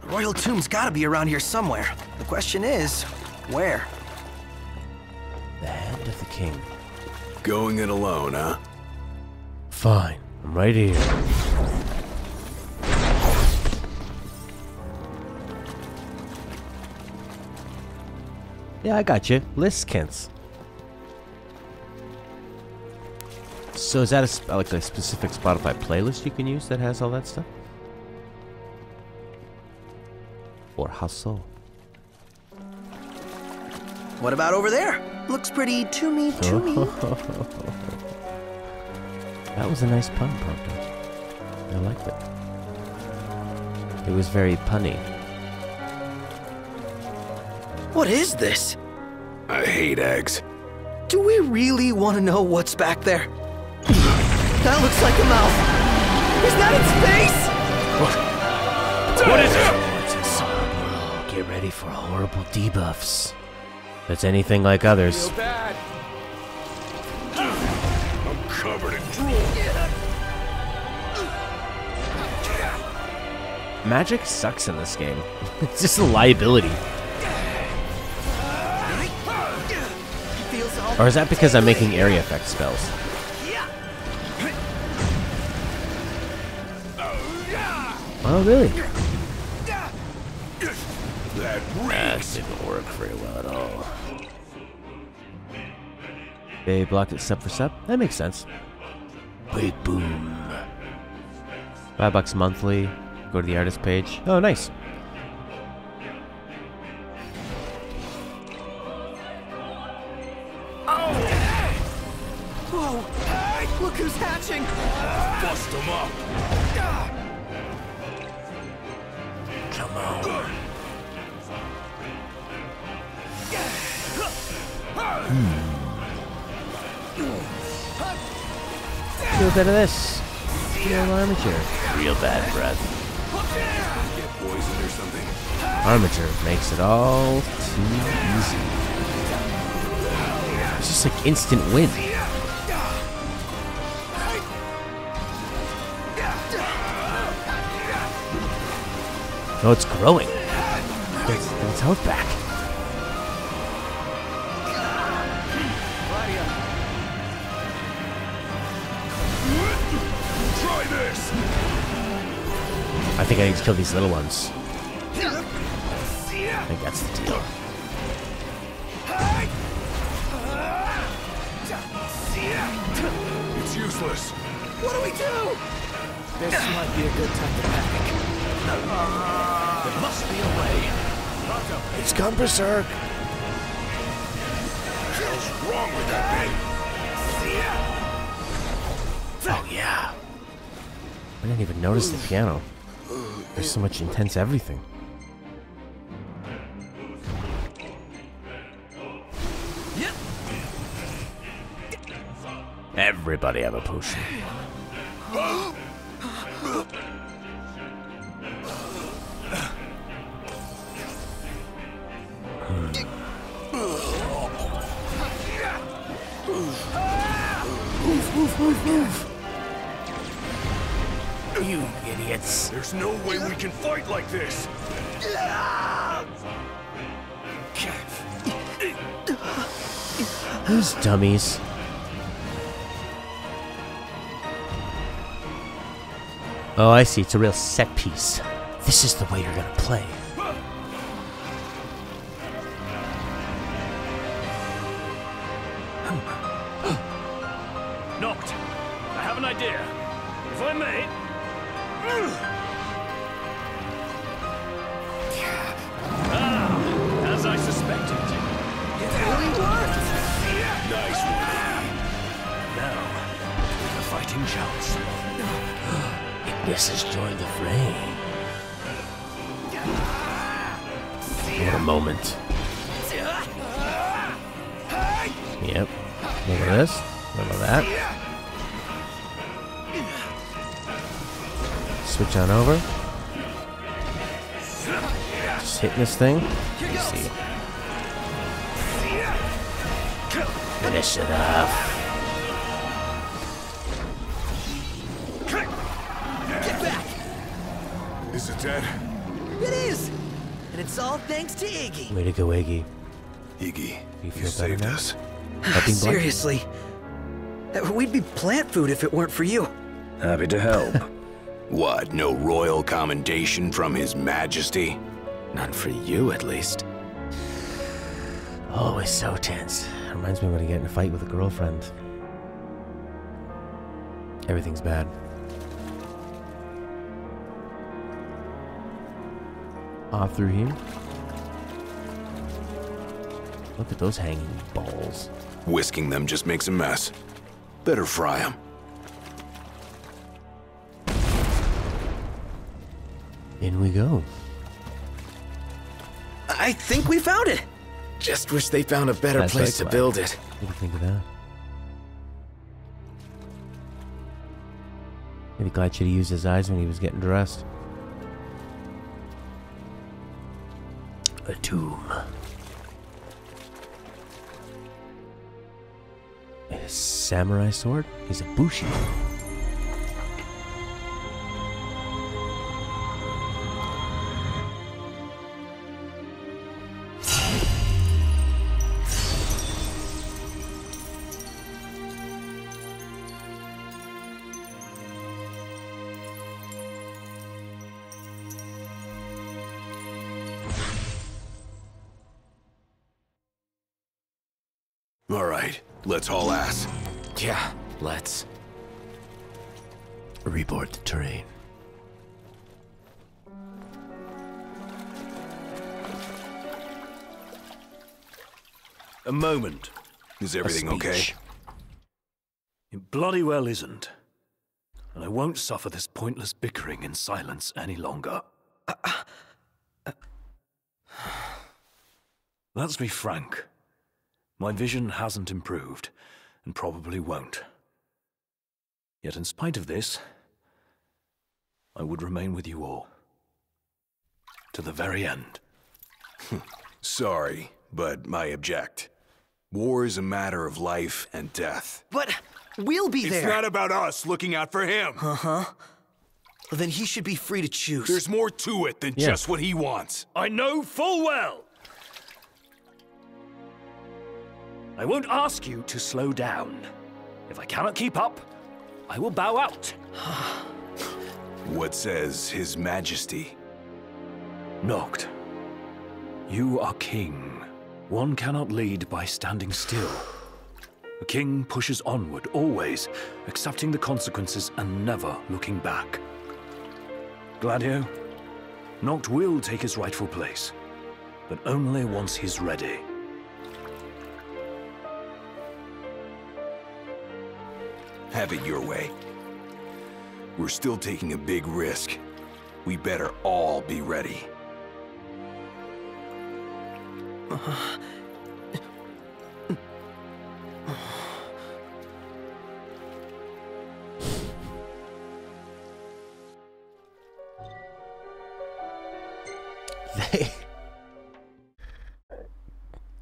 Royal Tomb's gotta be around here somewhere. The question is, where? The hand of the king. Going it alone, huh? Fine. I'm right here. Yeah, I got you. Liskins. So is that like a specific Spotify playlist you can use that has all that stuff? Or hustle? What about over there? Looks pretty to-me. That was a nice pun, Prompto. I liked it. It was very punny. What is this? I hate eggs. Do we really want to know what's back there? That looks like a mouth. Is that its face? What is it? It's a sorrow. Get ready for horrible debuffs. If it's anything like others. Bad. I'm covered in drool. Magic sucks in this game. It's just a liability. Or is that because I'm making area effect spells? Oh, really? That Didn't work very well at all. They blocked it sub for sub? That makes sense. Big boom. $5 monthly. Go to the artist page. Oh, nice. Whoa! Look who's hatching! bust them up. Come on. Feel better this. Real armature. Real bad breath. Get poisoned or something. Armature makes it all too easy. It's just like instant win. Oh, it's growing. It's health back. Try this. I think I need to kill these little ones. I think that's the deal. It's useless. What do we do? This might be a good time to panic. There must be a way. It's gone berserk. What's wrong with that thing? Oh, yeah. I didn't even notice the piano. There's so much intense everything. Everybody have a potion. You idiots. There's no way we can fight like this. Those dummies. Oh, I see. It's a real set piece. This is the way you're gonna play. me! As I suspected. It really worked! Nice one. Now, with a fighting chance. Ignis has joined the fray. What a moment. Yep. Look at this. Look at that. Switch on over. Just hitting this thing. Let's see. Finish it off. Get back! Is it dead? It is! And it's all thanks to Iggy. Way to go, Iggy. Iggy, You feel you saved better now? us. Helping Blood? Seriously. We'd be plant food if it weren't for you. Happy to help. What, no royal commendation from His Majesty? None for you, at least. Always so tense. Reminds me when I get in a fight with a girlfriend. Everything's bad. Off through here. Look at those hanging balls. Whisking them just makes a mess. Better fry them. In we go. I think we found it. Just wish they found a better That's place right, to build it. What do you think of that? Maybe glad should have used his eyes when he was getting dressed. A tomb. A samurai sword? He's a bushi. All right, let's haul ass. Yeah, let's. Reboard the terrain. A moment. Is everything okay? Speech. It bloody well isn't. And I won't suffer this pointless bickering in silence any longer. Let's be frank. My vision hasn't improved, and probably won't. Yet in spite of this, I would remain with you all. To the very end. Sorry, but I object. War is a matter of life and death. But we'll be there. It's not about us looking out for him. Well, then he should be free to choose. There's more to it than Yeah. just what he wants. I know full well. I won't ask you to slow down. If I cannot keep up, I will bow out. What says His Majesty? Noct, you are king. One cannot lead by standing still. A king pushes onward, always, accepting the consequences and never looking back. Gladio, Noct will take his rightful place, but only once he's ready. Have it your way. We're still taking a big risk. We better all be ready.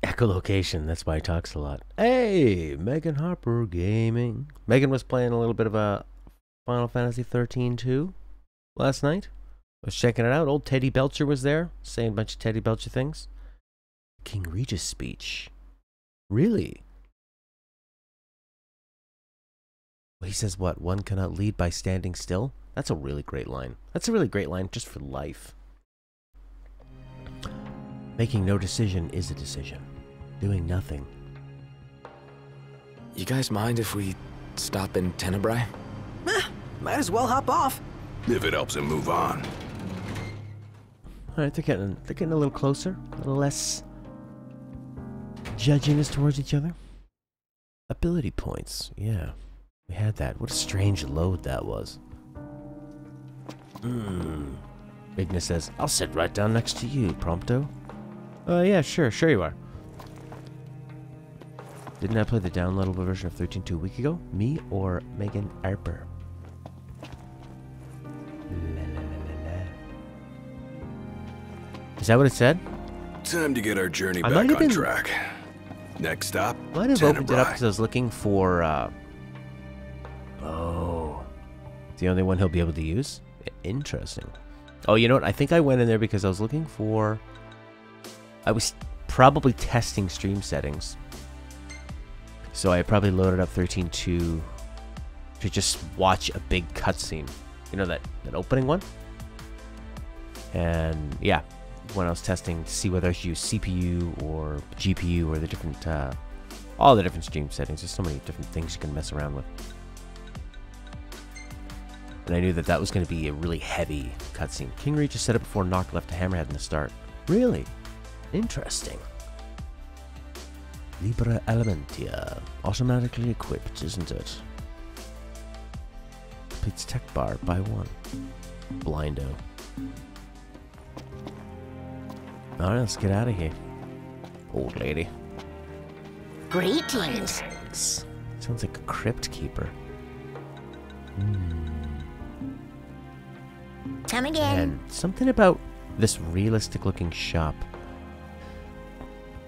Echolocation, that's why he talks a lot. Hey, Megan Harper Gaming. Megan was playing a little bit of a Final Fantasy 13 too last night. Was checking it out. Old Teddy Belcher was there, saying a bunch of Teddy Belcher things. King Regis speech. Really? Well, he says what? One cannot lead by standing still? That's a really great line. That's a really great line just for life. Making no decision is a decision. Doing nothing. You guys mind if we stop in Tenebrae? Might as well hop off. If it helps him move on. Alright, they're getting a little closer, a little less judging us towards each other. Ability points, yeah. We had that. What a strange load that was. Ignis says, I'll sit right down next to you, Prompto. Yeah, sure you are. Didn't I play the downloadable version of 13.2 a week ago? Me or Megan Harper? Is that what it said? Time to get our journey I back might have on been- track. Next stop, Might have opened it up Tenebrae. because I was looking for, oh. It's the only one he'll be able to use? Interesting. Oh, you know what? I think I went in there because I was looking for... I was probably testing stream settings. So I probably loaded up 13.2 to just watch a big cutscene. You know, that opening one? And, yeah. When I was testing to see whether I should use CPU or GPU or the different, all the different stream settings. There's so many different things you can mess around with. And I knew that was going to be a really heavy cutscene. King Regis said it before Noct left a Hammerhead in the start. Really? Interesting. Libra Elementia. Automatically equipped, isn't it? Completes tech bar by 1. Blindo. Alright, let's get out of here. Old lady. Greetings. Sounds like a crypt keeper. Come again. And something about this realistic looking shop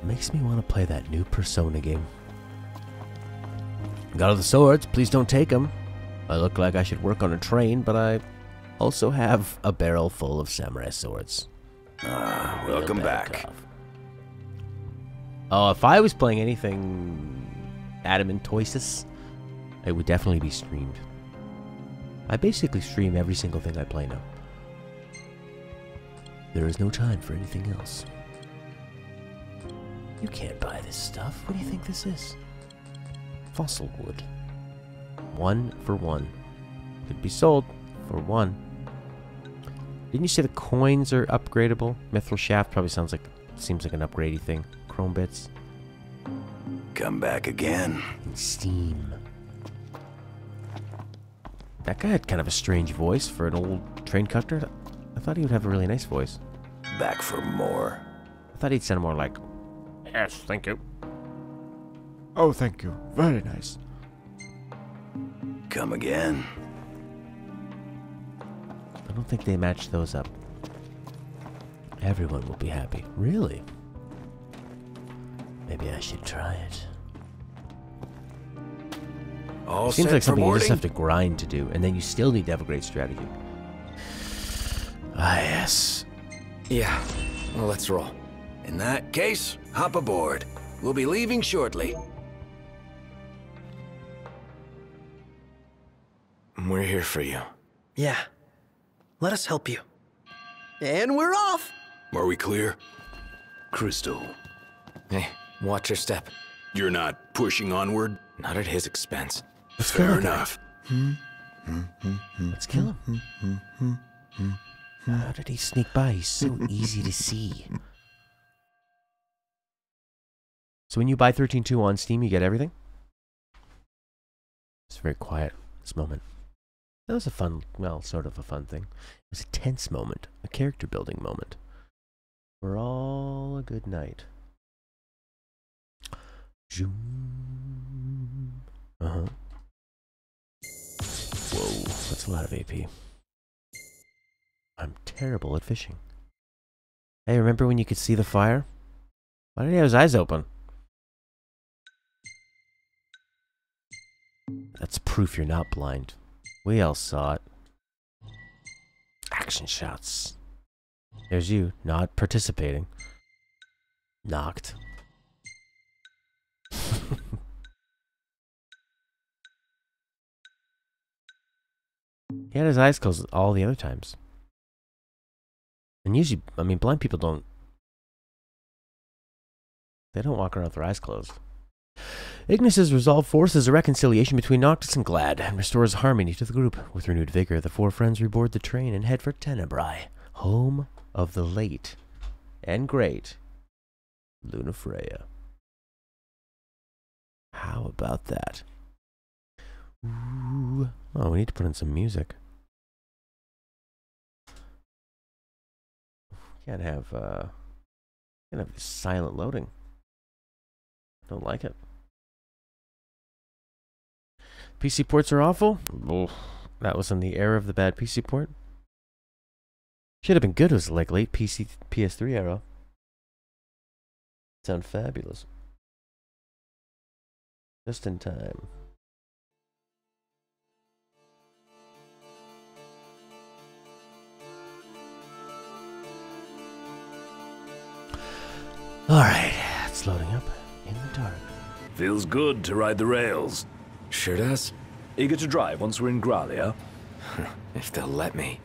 makes me want to play that new Persona game. Got all the swords, please don't take them. I look like I should work on a train, but I also have a barrel full of samurai swords. Welcome back. Oh, if I was playing anything Adamantoisis, it would definitely be streamed. I basically stream every single thing I play now. There is no time for anything else. You can't buy this stuff. What do you think this is? Fossil wood. 1 for 1. Could be sold for 1. Didn't you say the coins are upgradable? Mithril shaft probably seems like an upgradey thing. Chrome bits. Come back again. And steam. That guy had kind of a strange voice for an old train conductor. I thought he would have a really nice voice. Back for more. I thought he'd sound more like, yes, thank you. Oh, thank you. Very nice. Come again. I don't think they match those up. Everyone will be happy. Really? Maybe I should try it. All Seems set like for something you just boarding? have to grind to do, and then you still need to have a great strategy. Ah, yes. Yeah, well, let's roll. In that case, hop aboard. We'll be leaving shortly. We're here for you. Yeah. Let us help you. And we're off! Are we clear? Crystal, Hey, watch your step. you're not pushing onward? Not at his expense. Fair enough. Let's kill him. How did he sneak by? He's so easy to see. So when you buy 13.2 on Steam, you get everything? It's very quiet, this moment. That was a fun, well, sort of a fun thing. It was a tense moment, a character building moment. For all a good night. Zoom. Uh-huh. Whoa, that's a lot of AP. I'm terrible at fishing. Hey, remember when you could see the fire? Why did he have his eyes open? That's proof you're not blind. We all saw it. Action shots. There's you, not participating. Knocked. He had his eyes closed all the other times. And usually, I mean, blind people don't... They don't walk around with their eyes closed. Ignis's resolve forces a reconciliation between Noctis and Glad and restores harmony to the group. With renewed vigor, the four friends reboard the train and head for Tenebrae, home of the late and great Lunafreya. How about that? Ooh. Oh, we need to put in some music. Can't have this silent loading. Don't like it. PC ports are awful. Oof. That was in the era of the bad PC port. Should have been good. It was like late PS3 era. Sound fabulous. Just in time. Alright, it's loading up in the dark. Feels good to ride the rails. Sure does. Eager to drive once we're in Gralia? If they'll let me.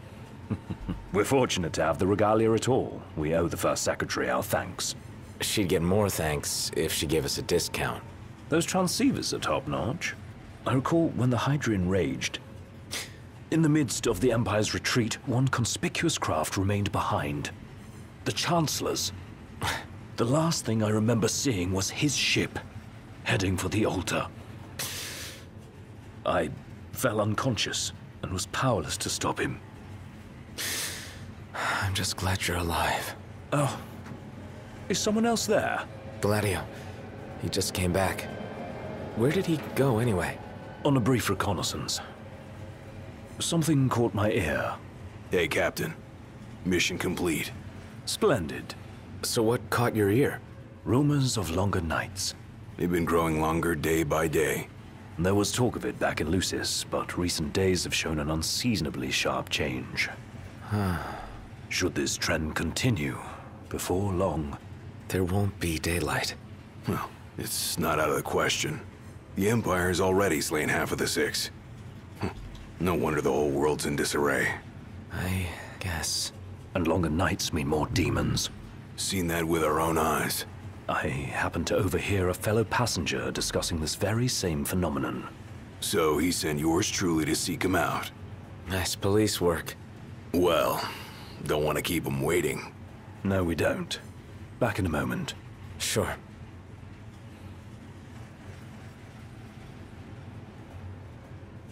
We're fortunate to have the regalia at all. We owe the First Secretary our thanks. She'd get more thanks if she gave us a discount. Those transceivers are top-notch. I recall when the Hydrian raged. In the midst of the Empire's retreat, one conspicuous craft remained behind. The Chancellor's. The last thing I remember seeing was his ship, heading for the altar. I fell unconscious and was powerless to stop him. I'm just glad you're alive. Oh, is someone else there? Gladio. He just came back. Where did he go anyway? On a brief reconnaissance. Something caught my ear. Hey, Captain. Mission complete. Splendid. So what caught your ear? Rumors of longer nights. They've been growing longer day by day. There was talk of it back in Lucis, but recent days have shown an unseasonably sharp change. Should this trend continue, before long... There won't be daylight. Well, it's not out of the question. The Empire's already slain half of the Six. No wonder the whole world's in disarray. I guess. And longer nights mean more demons. Seen that with our own eyes. I happened to overhear a fellow passenger discussing this very same phenomenon. So he sent yours truly to seek him out. Nice police work. Well, don't want to keep him waiting. No, we don't. Back in a moment. Sure.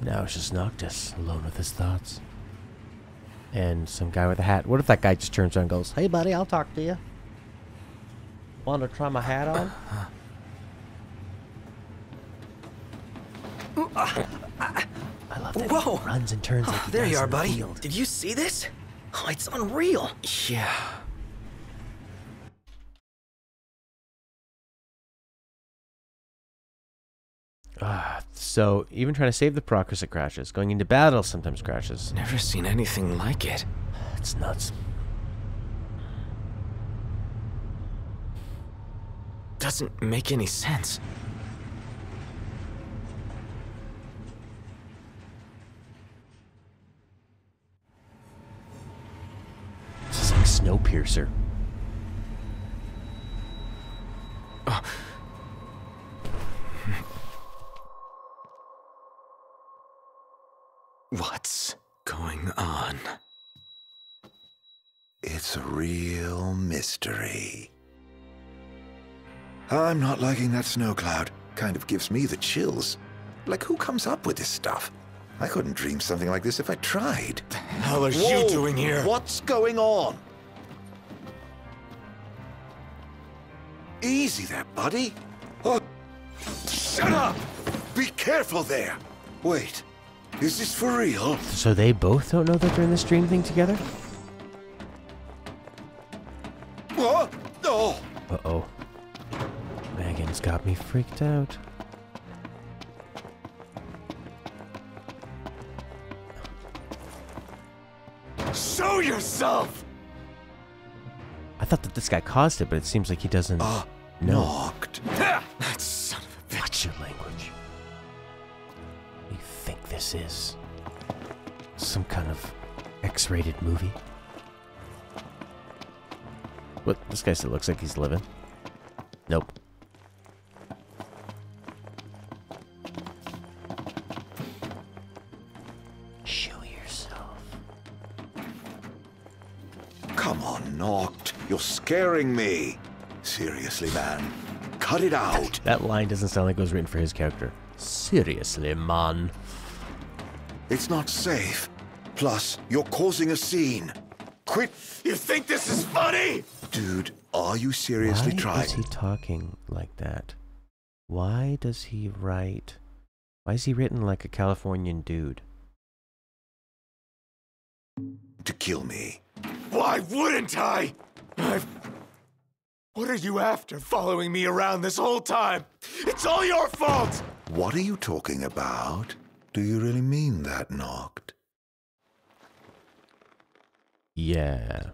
Now it's just Noctis, alone with his thoughts. And some guy with a hat. What if that guy just turns around and goes, "Hey buddy, I'll talk to you. Want to try my hat on?" I love that Whoa! he runs and turns like he There does you are, in the buddy. field. Did you see this? Oh, it's unreal. Yeah. So, even trying to save the progress, it crashes. Going into battle sometimes crashes. Never seen anything like it. It's nuts. Doesn't make any sense. This is like Snowpiercer. What's going on? It's a real mystery. I'm not liking that snow cloud. Kind of gives me the chills. Like, who comes up with this stuff? I couldn't dream something like this if I tried. The hell are Whoa! you doing here? What's going on? Easy there, buddy. Oh, shut up! Be careful there. Wait, is this for real? So they both don't know that they're in this dream thing together? What? Oh! Uh-oh. Megan's got me freaked out. Show yourself! I thought that this guy caused it, but it seems like he doesn't know. Knocked. That son of a bitch. Watch your language. You think this is some kind of X-rated movie? What? This guy still looks like he's living. Nope. Noct, you're scaring me. Seriously, man. Cut it out. That line doesn't sound like it was written for his character. Seriously, man. It's not safe. Plus, you're causing a scene. Quit. You think this is funny? Dude, are you seriously Why trying? is he talking like that? Why does he write? Why is he written like a Californian dude? To kill me. Why wouldn't I? What are you after, following me around this whole time? It's all your fault! What are you talking about? Do you really mean that, Noct? Yeah.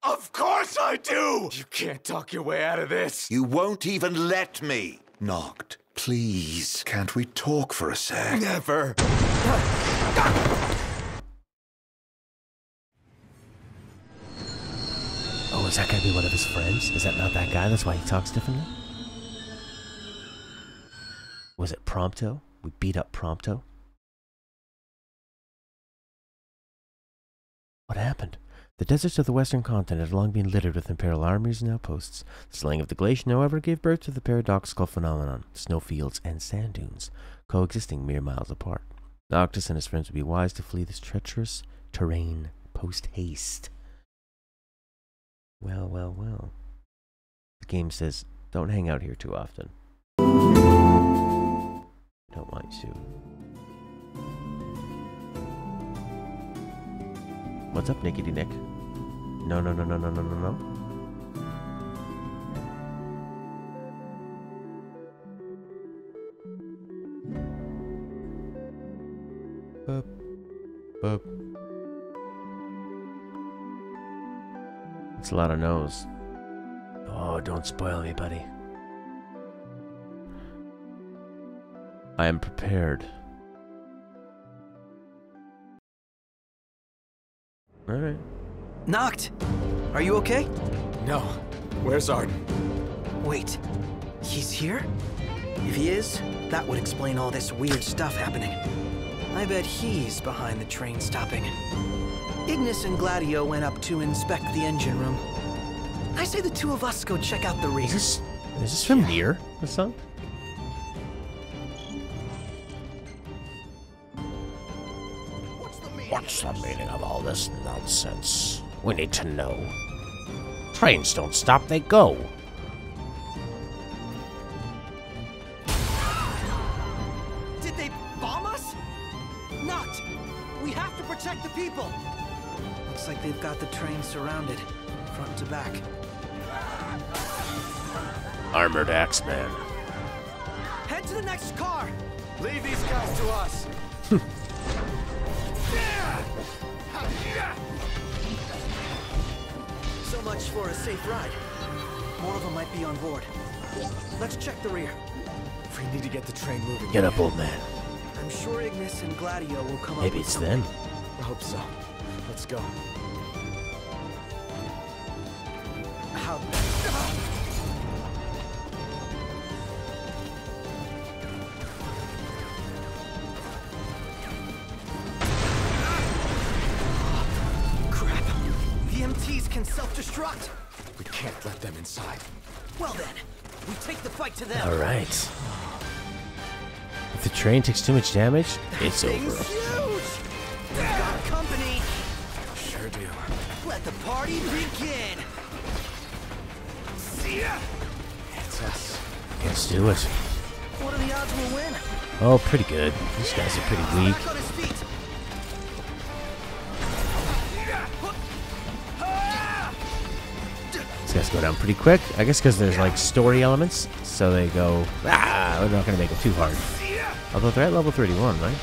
Of course I do! You can't talk your way out of this. You won't even let me. Noct, please, can't we talk for a sec? Never. Oh, is that gonna be one of his friends? Is that not that guy? That's why he talks differently? Was it Prompto? We beat up Prompto? What happened? The deserts of the western continent had long been littered with Imperial armies and outposts. The slaying of the Glacian, however, gave birth to the paradoxical phenomenon, snowfields and sand dunes, coexisting mere miles apart. Noctis and his friends would be wise to flee this treacherous terrain post-haste. Well, well, well. The game says, don't hang out here too often. Don't want you to. What's up, Nickety Nick? No, no, no, no, no, no, no, no. Boop. Boop. It's a lot of no's. Oh, don't spoil me, buddy. I am prepared. Alright. Noct! Are you okay? No. Where's Arden? Wait. He's here? If he is, that would explain all this weird stuff happening. I bet he's behind the train stopping. Ignis and Gladio went up to inspect the engine room. I say the two of us go check out the rear. Is this from Nier, the song? What's the meaning of all this nonsense? We need to know. Trains don't stop, they go. Did they bomb us? Noct! We have to protect the people! Looks like they've got the train surrounded, front to back. Armored Axeman. Head to the next car! Leave these guys to us. So much for a safe ride. More of them might be on board. Let's check the rear. We need to get the train moving. Get up, old man. I'm sure Ignis and Gladio will come up Maybe with it's something. them. I hope so. Let's go. How... Crap. The MTs can self-destruct. We can't let them inside. Well then, we take the fight to them. Alright. If the train takes too much damage, it's Thing's over. huge! We've got company. Sure do. Let the party begin. See ya. It's us. Let's do it. What are the odds we'll win? Oh, pretty good. These guys are pretty weak. Back on his feet. These guys go down pretty quick. I guess because there's like story elements, so they go. Ah, we're not gonna make it too hard. Although they're at level 31, right?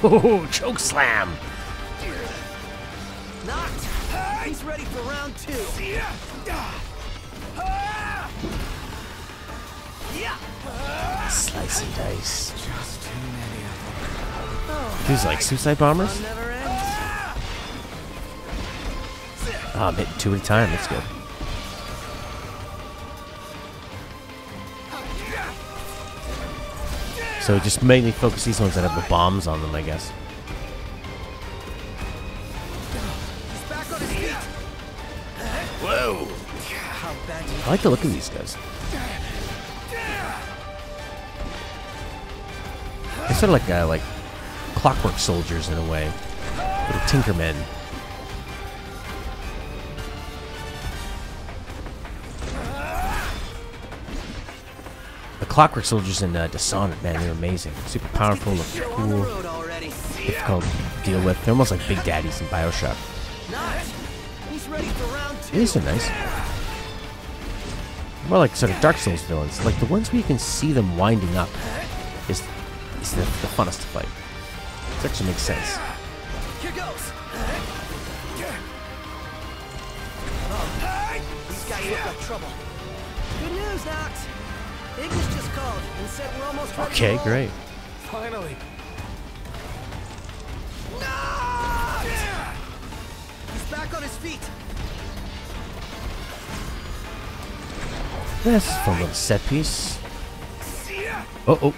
Oh, choke slam! Knocked. He's ready for round 2. Slice and dice. Just too many of them. These like suicide bombers? Fun never ends. Ah, I'm hitting 2 at a time. That's good. So just mainly focus these ones that have the bombs on them, I guess. Whoa! I like the look of these guys. They're sort of like clockwork soldiers in a way. Little Tinkermen. The clockwork soldiers in Dishonored, man, they're amazing. Super powerful, look cool, difficult to deal with. They're almost like Big Daddies in Bioshock. These are nice. More like sort of Dark Souls villains. Like the ones where you can see them winding up is the funnest to fight. It actually makes sense. Here goes. These guys look like trouble. Good news, Nox. Ignis just called and said we're almost ready. Okay, great. Finally. He's back on his feet. This is a fun little set piece. Oh.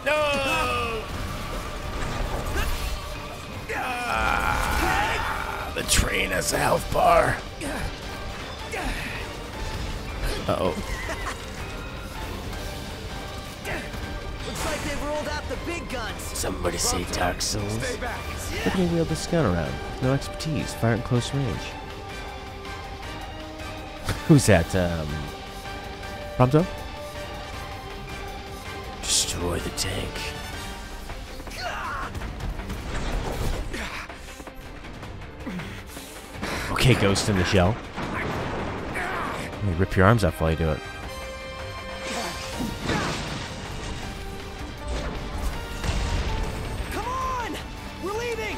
No! The train has a health bar. Uh-oh. Looks like they've rolled out the big guns. Somebody say Dark Souls. Look at me wheel this gun around. No expertise. Fire at close range. Who's that? Prompto? Destroy the tank. Okay, Ghost in the shell. Let me rip your arms off while you do it. Come on! We're leaving!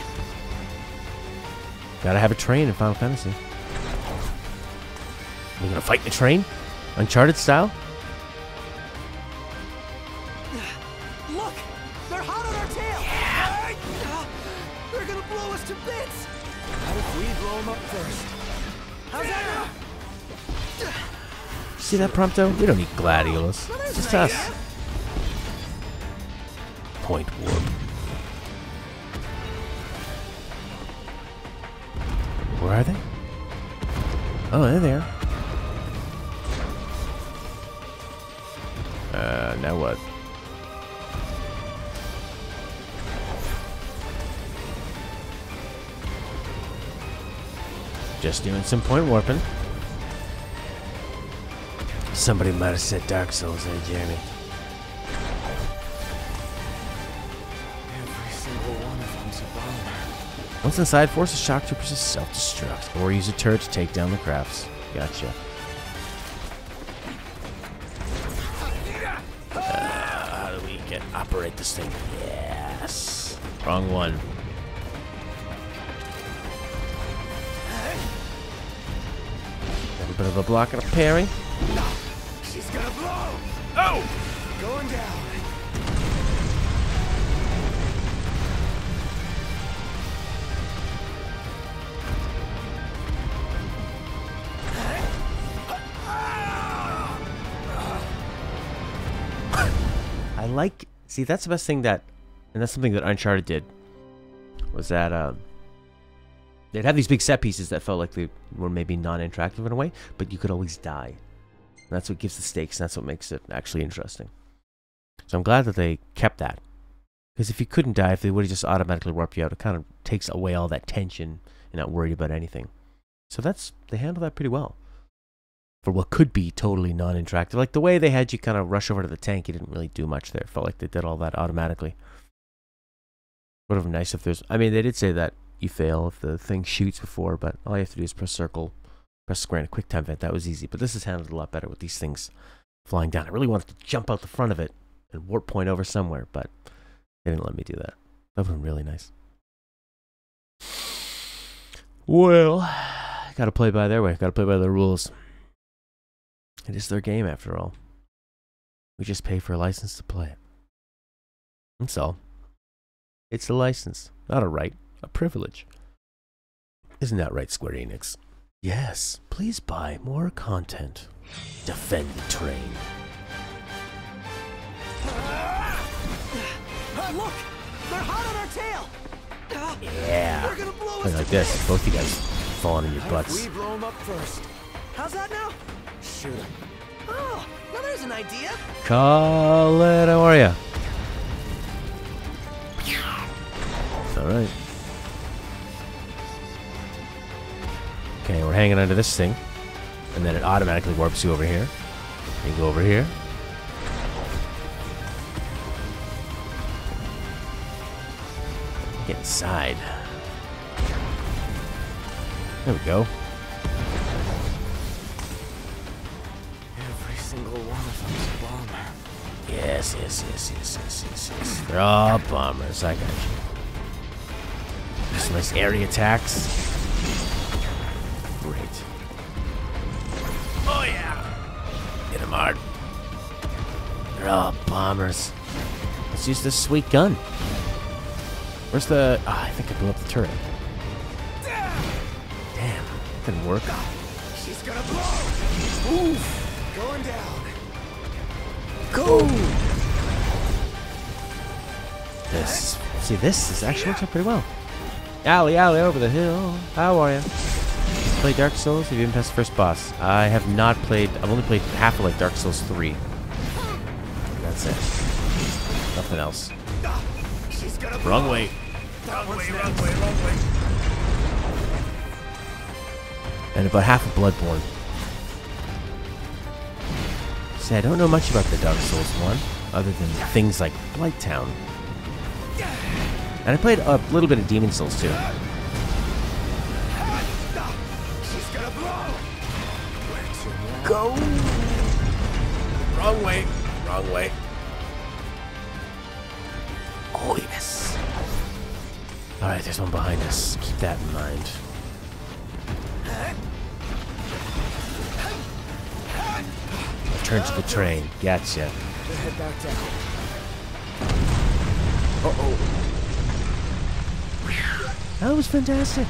Gotta have a train in Final Fantasy. We're gonna fight in the train? Uncharted style? Look! They're hot on our tail! Yeah. They're gonna blow us to bits! How if we blow them up first? How's that? See that, Prompto? We don't need gladiolus. Just us. Point warp. Where are they? Oh, they're there. Now what? Just doing some point warping. Somebody might have said Dark Souls there, Jeremy. Every single one of them's a bomber. Once inside, force the shock troopers to self-destruct, or use a turret to take down the crafts. Gotcha. How do we operate this thing? Yes. Wrong one. Got a bit of a block and a parry. She's gonna blow! Oh! Going down. I like... See, that's the best thing that... And that's something that Uncharted did. Was that, they'd have these big set pieces that felt like they were maybe non-interactive in a way, but you could always die. And that's what gives the stakes, and that's what makes it actually interesting. So I'm glad that they kept that. Because if you couldn't die, if they would have just automatically warped you out, it kind of takes away all that tension. You're not worried about anything. So they handled that pretty well. For what could be totally non-interactive. Like the way they had you kind of rush over to the tank, you didn't really do much there. It felt like they did all that automatically. Would have been nice if there's... I mean, they did say that you fail if the thing shoots before, but all you have to do is press circle, press square in a quick time event. That was easy. But this is handled a lot better with these things flying down. I really wanted to jump out the front of it and warp point over somewhere, but they didn't let me do that. That would have been really nice. Well, gotta play by their way. Gotta play by their rules. It is their game, after all. We just pay for a license to play it. That's all. It's a license, not a right, a privilege. Isn't that right, Square Enix? Yes, please buy more content. Defend the train. Look! They're hot on our tail! Yeah. They're gonna blow us Look like to this. bits. Both you guys falling in your butts. We blow him up first. How's that now? Shoot him. Oh, now there's an idea. Call it, how are ya? Alright. Okay, we're hanging under this thing. And then it automatically warps you over here. You go over here. Get inside. There we go. Every single one of them is a bomber. Yes. They're all bombers. I got you. Some nice area attacks. Great. Oh yeah! Get him hard. They're all bombers. Let's use this sweet gun. Where's the... Oh, I think I blew up the turret. Damn. Didn't work. She's gonna blow! Oof! Going down. Go! This... See, this is actually works out pretty well. Alley, over the hill. How are you? Play Dark Souls? Have you been past the first boss? I have not played... I've only played half of like Dark Souls 3. That's it. Nothing else. Wrong way. Wrong way. And about half of Bloodborne. See, I don't know much about the Dark Souls one, other than things like Blighttown. And I played a little bit of Demon Souls too. She's gonna blow! Go! Wrong way. Oh, yes. Alright, there's one behind us. Keep that in mind. Return to the train. Gotcha. Head back down. Uh-oh. That was fantastic.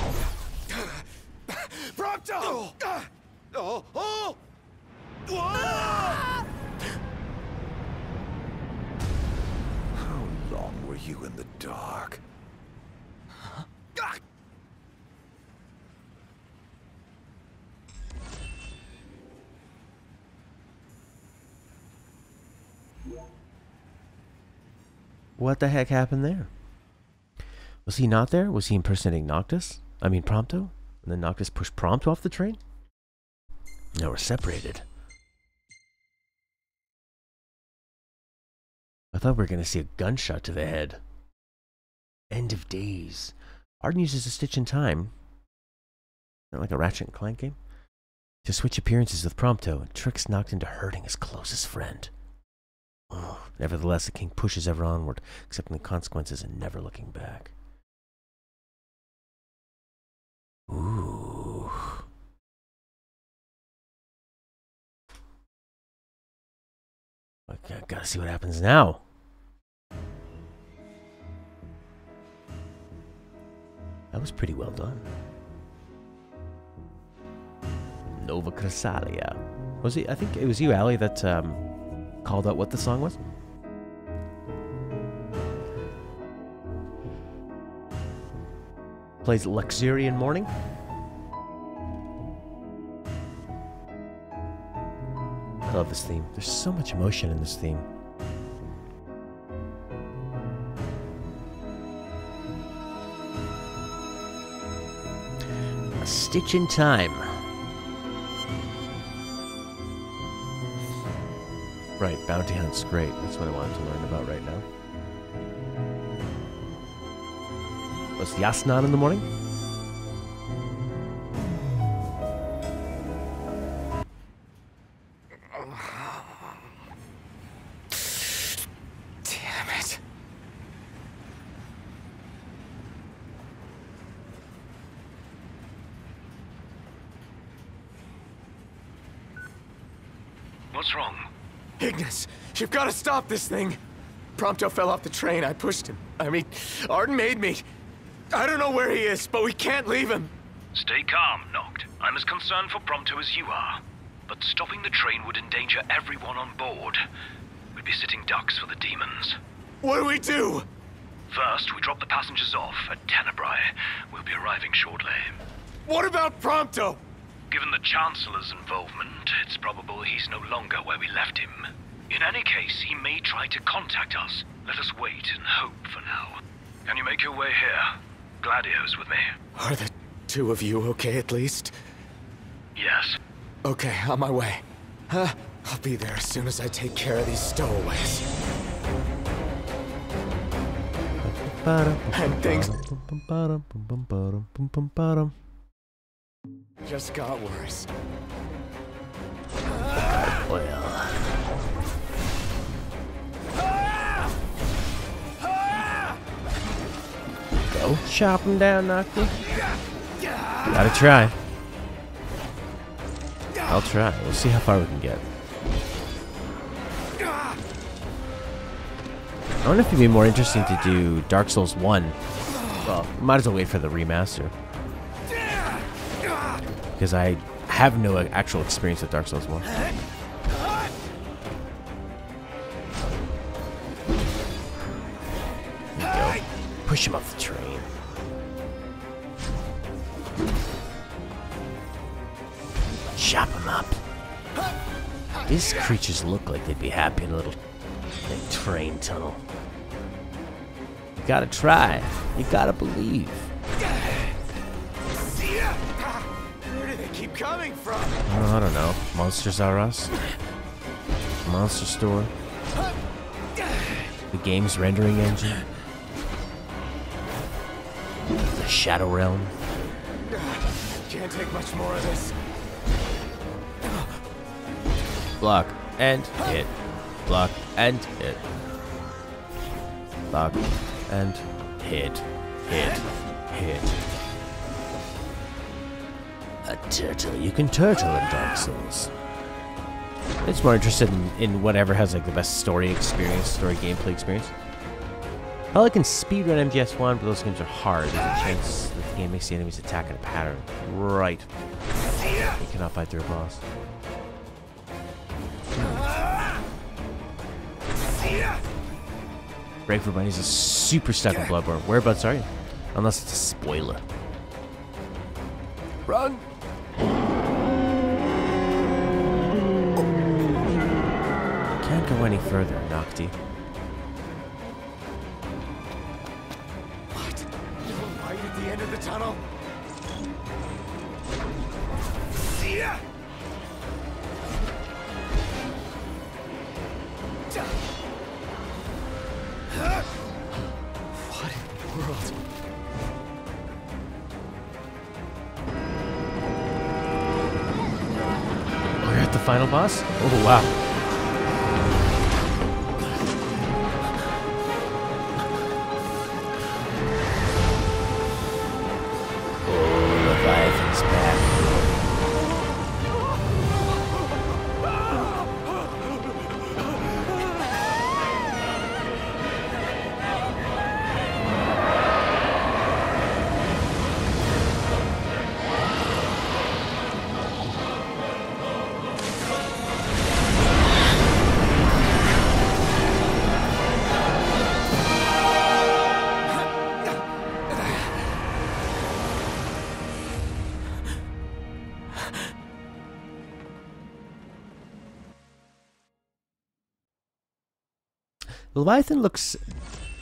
Prompto! How long were you in the dark? What the heck happened there? Was he not there? Was he impersonating Noctis? I mean Prompto? And then Noctis pushed Prompto off the train? No, we're separated. I thought we were going to see a gunshot to the head. End of days. Arden uses a stitch in time. Not like a Ratchet and Clank game. To switch appearances with Prompto and tricks Noct into hurting his closest friend. Oh, nevertheless, the king pushes ever onward, accepting the consequences and never looking back. Ooh. Okay, gotta see what happens now. That was pretty well done. Nova Chrysalia. Was it? I think it was you, Allie, that called out what the song was. Plays Luxurian Morning. I love this theme. There's so much emotion in this theme. A Stitch in Time. Right, Bounty Hunt's great. That's what I wanted to learn about right now. Was Yasnan in the morning? Damn it. What's wrong? Ignis, you've got to stop this thing. Prompto fell off the train. I pushed him. I mean, Arden made me. I don't know where he is, but we can't leave him. Stay calm, Noct. I'm as concerned for Prompto as you are. But stopping the train would endanger everyone on board. We'd be sitting ducks for the demons. What do we do? First, we drop the passengers off at Tenebrae. We'll be arriving shortly. What about Prompto? Given the Chancellor's involvement, it's probable he's no longer where we left him. In any case, he may try to contact us. Let us wait and hope for now. Can you make your way here? Gladio's with me. Are the two of you okay at least? Yes. Okay, on my way. I'll be there as soon as I take care of these stowaways. And things just got worse. Well. Go chop him down, Nocti. Gotta try. I'll try. We'll see how far we can get. I wonder if it'd be more interesting to do Dark Souls 1. Well, might as well wait for the remaster. Because I have no actual experience with Dark Souls 1. There we go. Push him off the train. Chop him up. These creatures look like they'd be happy in a little train tunnel. You gotta try. You gotta believe. Where do they keep coming from? Oh, I don't know. Monsters R Us? Monster Store? The game's rendering engine? The Shadow Realm? Can't take much more of this. Block and hit. Block and hit. Block and hit. Hit. Hit. A turtle. You can turtle in Dark Souls. It's more interested in whatever has like the best story experience, story gameplay experience. Hell, I can speedrun MGS1, but those games are hard. There's a chance that the game makes the enemies attack in a pattern. Right. You cannot fight through a boss. Break for Bunnies is super stuck in Bloodborne. Whereabouts are you? Unless it's a spoiler. Run! Can't go any further, Nocti. What? Little light at the end of the tunnel? What in the world? We're at the final boss? Oh, wow. Leviathan's back. Leviathan looks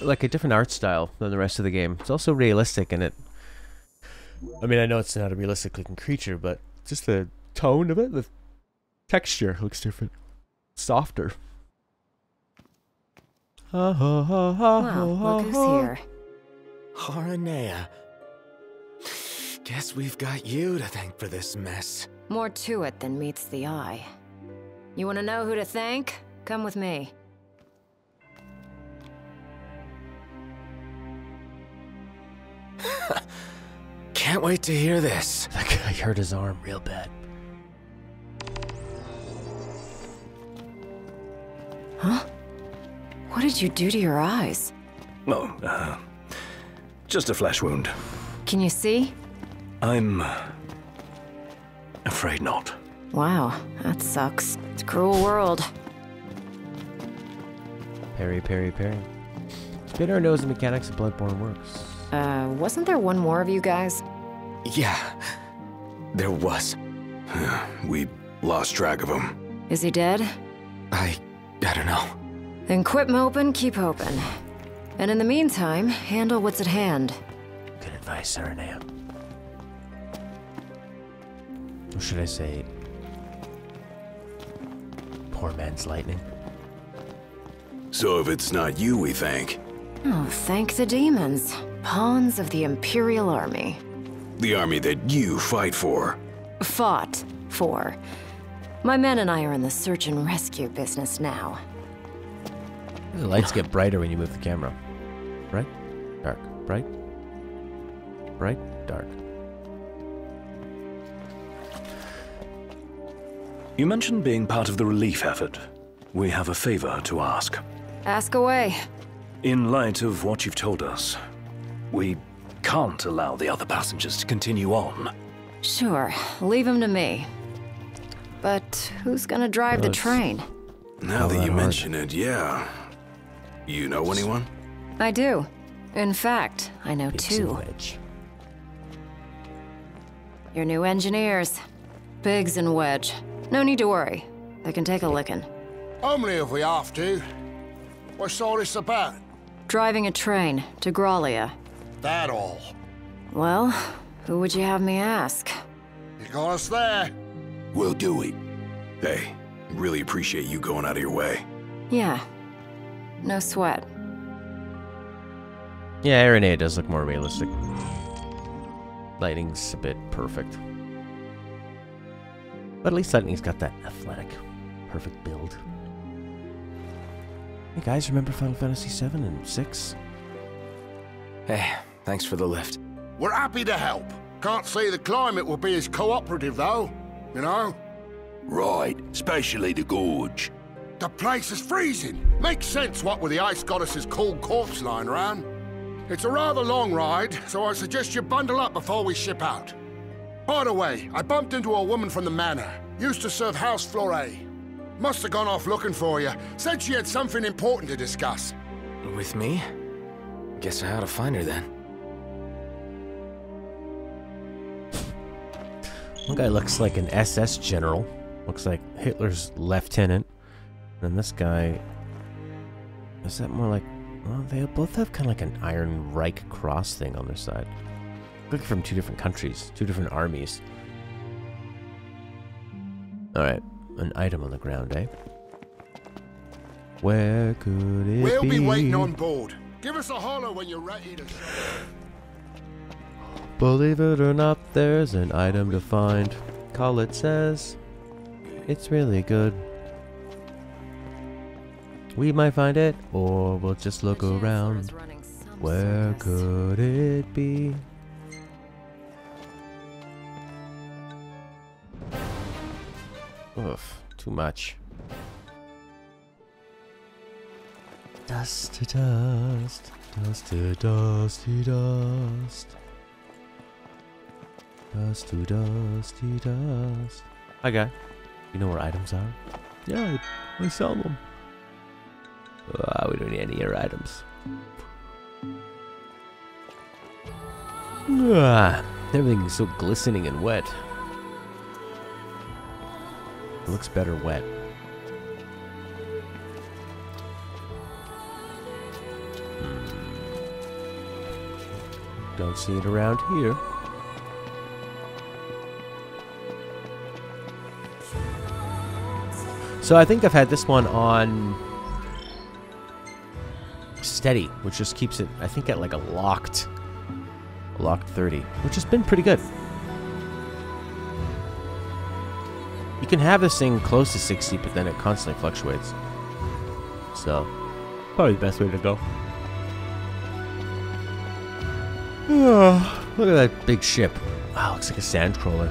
like a different art style than the rest of the game. It's also realistic in it. I mean, I know it's not a realistic looking creature, but just the tone of it, the texture looks different. Softer. Well, look who's here. Aranea. Guess we've got you to thank for this mess. More to it than meets the eye. You want to know who to thank? Come with me. Can't wait to hear this. That guy hurt his arm real bad. Huh? What did you do to your eyes? Oh, just a flesh wound. Can you see? I'm afraid not. Wow, that sucks. It's a cruel world. Parry, parry, parry. Skinner knows the mechanics of Bloodborne works. Wasn't there one more of you guys? Yeah, there was. We lost track of him. Is he dead? I don't know. Then quit moping, keep hoping. And in the meantime, handle what's at hand. Good advice, Aranea. Or should I say, poor man's lightning? So if it's not you, we think. Oh, thank the demons. Pawns of the Imperial Army. The army that you fight for. Fought for. My men and I are in the search and rescue business now. The lights get brighter when you move the camera. Bright, dark, bright, bright, dark. You mentioned being part of the relief effort. We have a favor to ask. Ask away. In light of what you've told us, we can't allow the other passengers to continue on. Sure, leave him to me. But who's gonna drive the train? Now that you mention it, yeah. You know anyone? I do. In fact, I know two. Your new engineers. Biggs and Wedge. No need to worry. They can take a licking. Only if we have to. What's all this about? Driving a train to Grollia. That all? Well, who would you have me ask? You got us there. We'll do it. Hey, really appreciate you going out of your way. Yeah. No sweat. Yeah, Aranea does look more realistic. Lighting's a bit perfect. But at least Lightning's got that athletic, perfect build. Hey guys, remember Final Fantasy 7 and 6? Hey, thanks for the lift. We're happy to help. Can't say the climate will be as cooperative, though. You know? Right, especially the gorge. The place is freezing. Makes sense what with the ice goddess's cold corpse lying around. It's a rather long ride, so I suggest you bundle up before we ship out. By the way, I bumped into a woman from the manor. Used to serve House Flore. Must have gone off looking for you. Said she had something important to discuss. With me? Guess I ought to find her then. One guy looks like an SS general. Looks like Hitler's lieutenant. And this guy... Is that more like... Well, they both have kind of like an Iron Reich cross thing on their side. Looking from two different countries, two different armies. Alright, an item on the ground, eh? Where could it be? We'll be waiting on board. Give us a holler when you're ready to... Believe it or not, there's an item to find. Call it says it's really good. We might find it, or we'll just look around. Where could it be? Oof, too much. Dust to dust, dust to dusty dust. Dust to dusty dust. Hi guy, you know where items are? Yeah, I sell them. We don't need any of your items. Everything is so glistening and wet. It looks better wet. Don't see it around here. So I think I've had this one on steady, which just keeps it, I think, at like a locked 30, which has been pretty good. You can have this thing close to 60, but then it constantly fluctuates. So, probably the best way to go. Look at that big ship. Wow, looks like a sand crawler.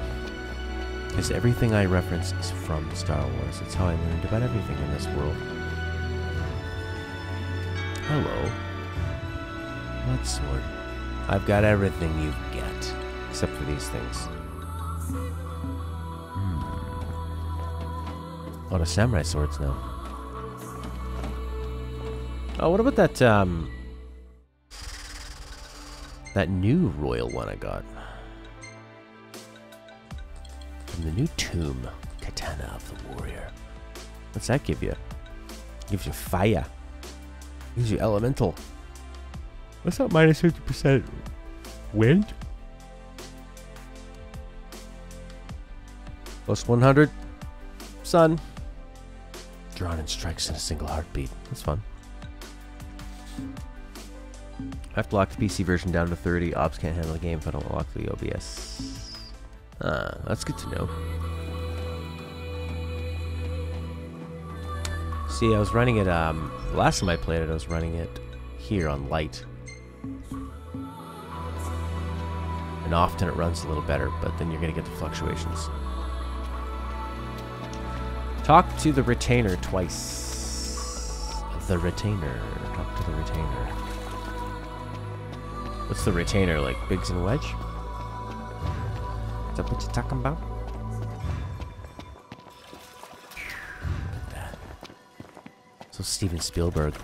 Because everything I reference is from Star Wars. That's how I learned about everything in this world. Hello. What sword? I've got everything you get. Except for these things. A lot of samurai swords now. Oh, what about that, That new royal one I got. From the new tomb. Katana of the Warrior. What's that give you? Gives you fire. Gives you elemental. What's that minus 50%? Wind? Plus 100. Sun. Drawn and strikes in a single heartbeat. That's fun. I have to lock the PC version down to 30. Ops can't handle the game if I don't lock the OBS. Ah, that's good to know. See, I was running it, last time I played it, I was running it here on light. And often it runs a little better, but then you're going to get the fluctuations. Talk to the retainer twice. The retainer. Talk to the retainer. What's the retainer, like Biggs and Wedge? Is that what you're talking about? So Steven Spielberg.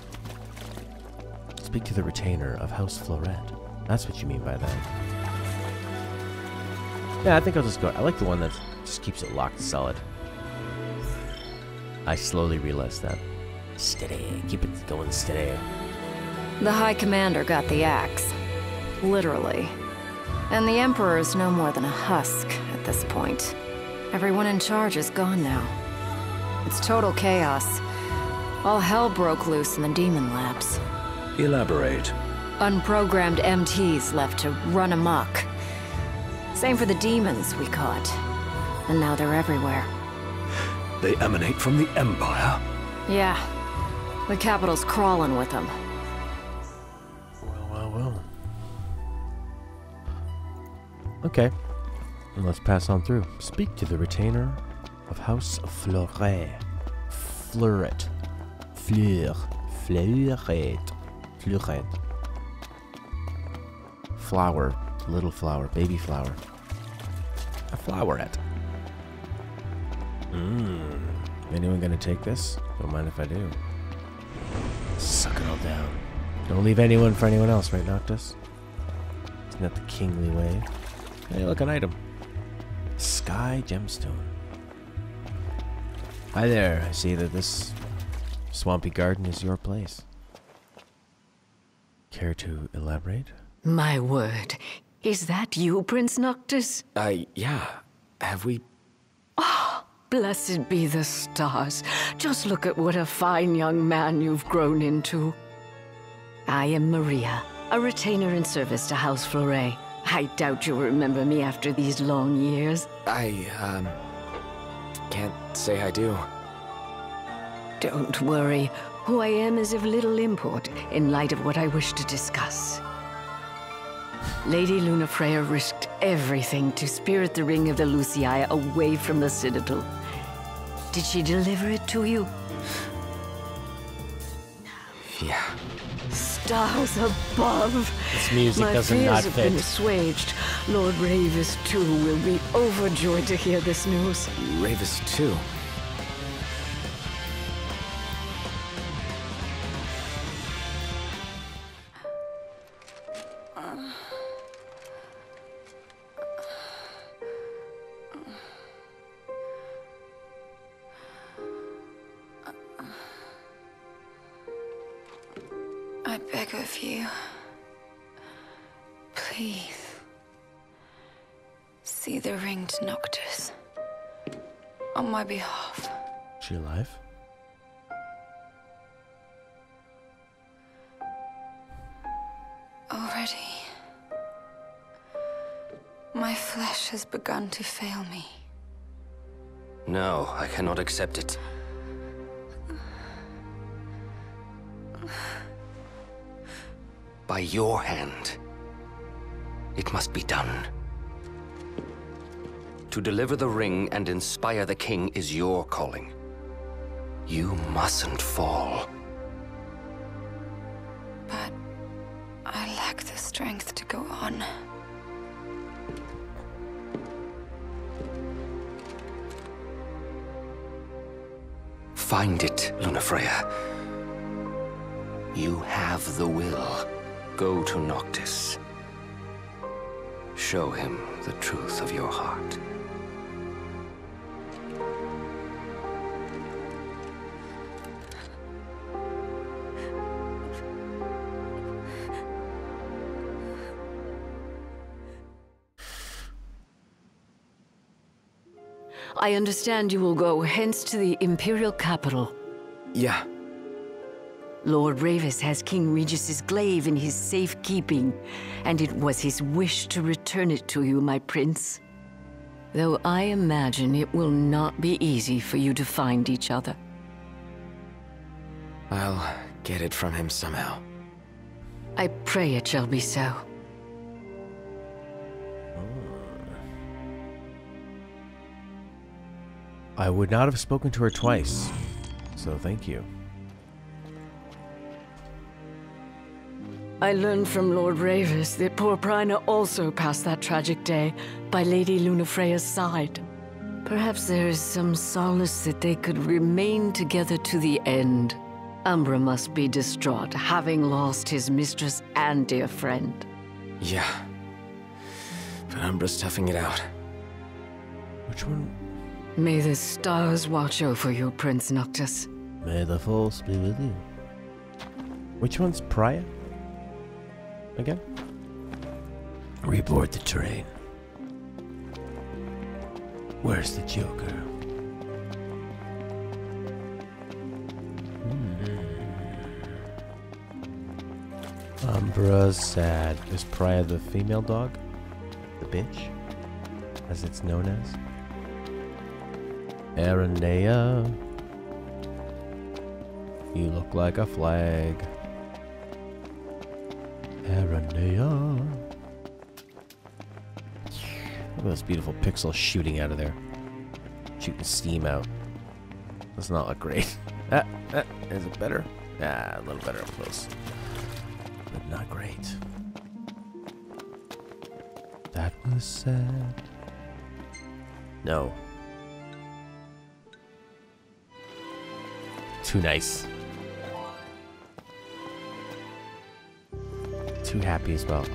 Speak to the retainer of House Florette. That's what you mean by that. Yeah, I think I'll just go. I like the one that just keeps it locked solid. I slowly realized that. Steady. Keep it going steady. The High Commander got the axe. Literally. And the Emperor's no more than a husk at this point. Everyone in charge is gone now. It's total chaos. All hell broke loose in the Demon Labs. Elaborate. Unprogrammed MTs left to run amok. Same for the demons we caught. And now they're everywhere. They emanate from the Empire? Yeah. The capital's crawling with them. Well. Okay. And let's pass on through. Speak to the retainer of House Fleuret. Fleuret. Fleuret. Flower. Little flower. Baby flower. A flowerette. Anyone gonna take this? Don't mind if I do. Suck it all down. Don't leave anyone for anyone else, right, Noctis? Isn't that the kingly way? Hey, look, an item. Sky Gemstone. Hi there. I see that this swampy garden is your place. Care to elaborate? My word. Is that you, Prince Noctis? Yeah. Have we... Oh, blessed be the stars. Just look at what a fine young man you've grown into. I am Maria, a retainer in service to House Fleuret. I doubt you'll remember me after these long years. I can't say I do. Don't worry. Who I am is of little import in light of what I wish to discuss. Lady Lunafreya risked everything to spirit the ring of the Lucii away from the Citadel. Did she deliver it to you? Yeah. Stars above! This music My doesn't fears not have fit. been assuaged. Lord Ravis, too, will be overjoyed to hear this news. Ravis, too. I beg of you, please, see the ring to Noctis, on my behalf. Is she alive? Already, my flesh has begun to fail me. No, I cannot accept it. By your hand, it must be done. To deliver the ring and inspire the king is your calling. You mustn't fall. But I lack the strength to go on. Find it, Lunafreya. You have the will. Go to Noctis. show him the truth of your heart. I understand you will go hence to the Imperial capital. Yeah. Lord Ravis has King Regis's glaive in his safekeeping, and it was his wish to return it to you, my prince. Though I imagine it will not be easy for you to find each other. I'll get it from him somehow. I pray it shall be so. I would not have spoken to her twice, so thank you. I learned from Lord Ravis that poor Prina also passed that tragic day by Lady Lunafreya's side. Perhaps there is some solace that they could remain together to the end. Umbra must be distraught, having lost his mistress and dear friend. Yeah. But Umbra's toughing it out. Which one? May the stars watch over you, Prince Noctis. May the force be with you. Which one's Priya? Again? Reboard the train. Where's the Joker? Umbra's sad. Is Priya the female dog? The bitch? As it's known as? Aranea. You look like a flag. Aranea. Look at those beautiful pixels shooting out of there. Shooting steam out. Does not look great. Is it better? A little better up close. But not great. That was sad. No. Too nice. Too happy as well.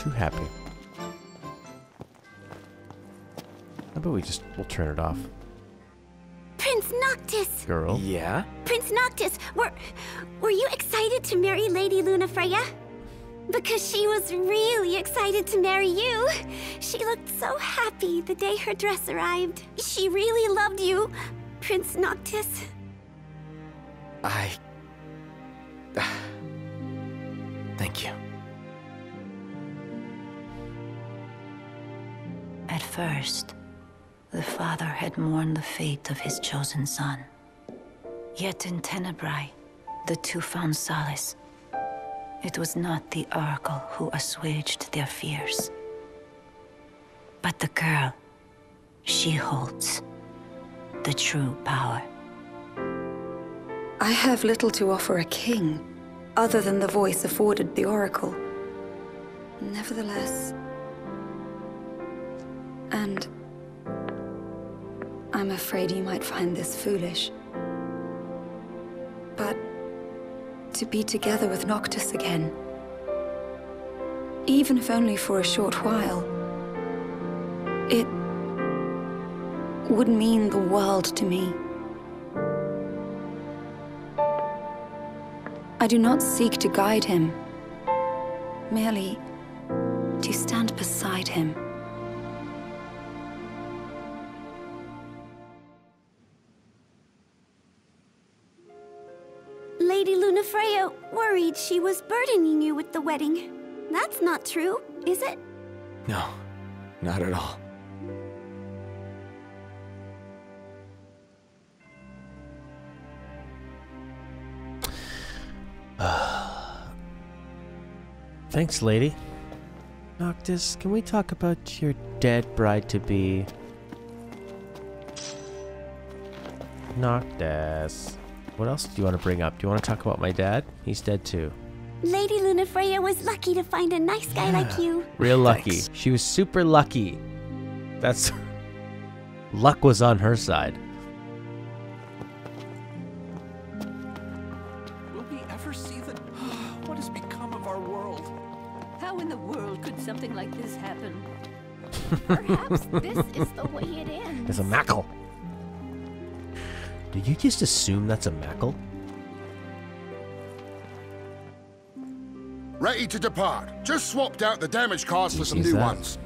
Too happy. How about we'll turn it off. Prince Noctis! Girl? Yeah? Prince Noctis, were you excited to marry Lady Lunafreya? Because she was really excited to marry you. She looked so happy the day her dress arrived. She really loved you, Prince Noctis. Thank you. At first, the father had mourned the fate of his chosen son. Yet in Tenebrae, the two found solace. It was not the Oracle who assuaged their fears, but the girl. She holds the true power. I have little to offer a king, other than the voice afforded the Oracle. Nevertheless... And... I'm afraid you might find this foolish. But... to be together with Noctis again, even if only for a short while, it would mean the world to me. I do not seek to guide him, merely to stand beside him. Lady Lunafreya worried she was burdening you with the wedding. That's not true, is it? No, not at all. Thanks, lady. Noctis, can we talk about your dead bride-to-be? Noctis. What else do you want to bring up? Do you want to talk about my dad? He's dead too. Lady Lunafreya was lucky to find a nice guy like you. Real lucky. Thanks. She was super lucky. That's... luck was on her side. Will we ever see the... What has become of our world? How in the world could something like this happen? Perhaps this is the way it ends. There's a Mackle. Did you just assume that's a Mackle? Ready to depart. Just swapped out the damage cars for some new ones.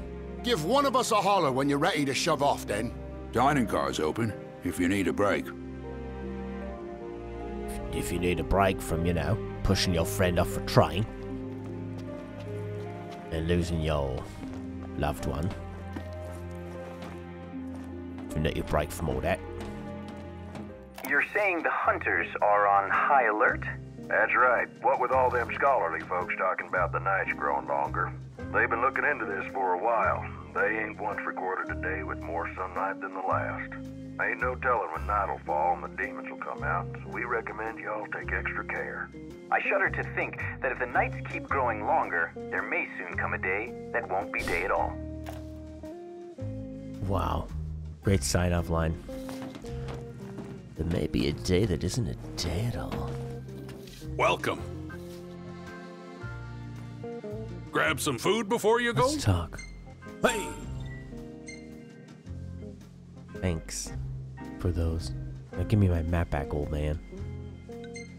Give one of us a holler when you're ready to shove off, then. Dining car's open, if you need a break. If you need a break from, you know, pushing your friend off a train and losing your loved one. If you need a break from all that. You're saying the hunters are on high alert? That's right. What with all them scholarly folks talking about the nights growing longer. They've been looking into this for a while. They ain't once recorded a day with more sunlight than the last. Ain't no telling when night'll fall and the demons will come out, so we recommend y'all take extra care. I shudder to think that if the nights keep growing longer, there may soon come a day that won't be day at all. Wow. Great sign-off line. There may be a day that isn't a day at all. Welcome. Grab some food before you go? Let's talk. Hey! Thanks for those. Now give me my map back, old man.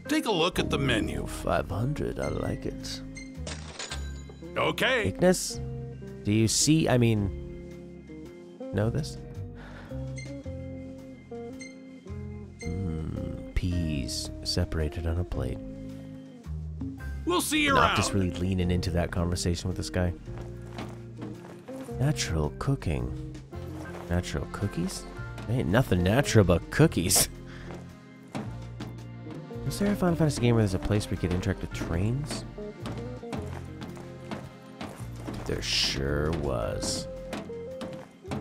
Take a look at the menu. 500, I like it. Okay. Ignis? Do you see, know this? Peas separated on a plate. We'll see you Not around. just really leaning into that conversation with this guy. Natural cooking. Natural cookies? There ain't nothing natural but cookies. Was there a Final Fantasy game where there's a place where you could interact with trains? There sure was.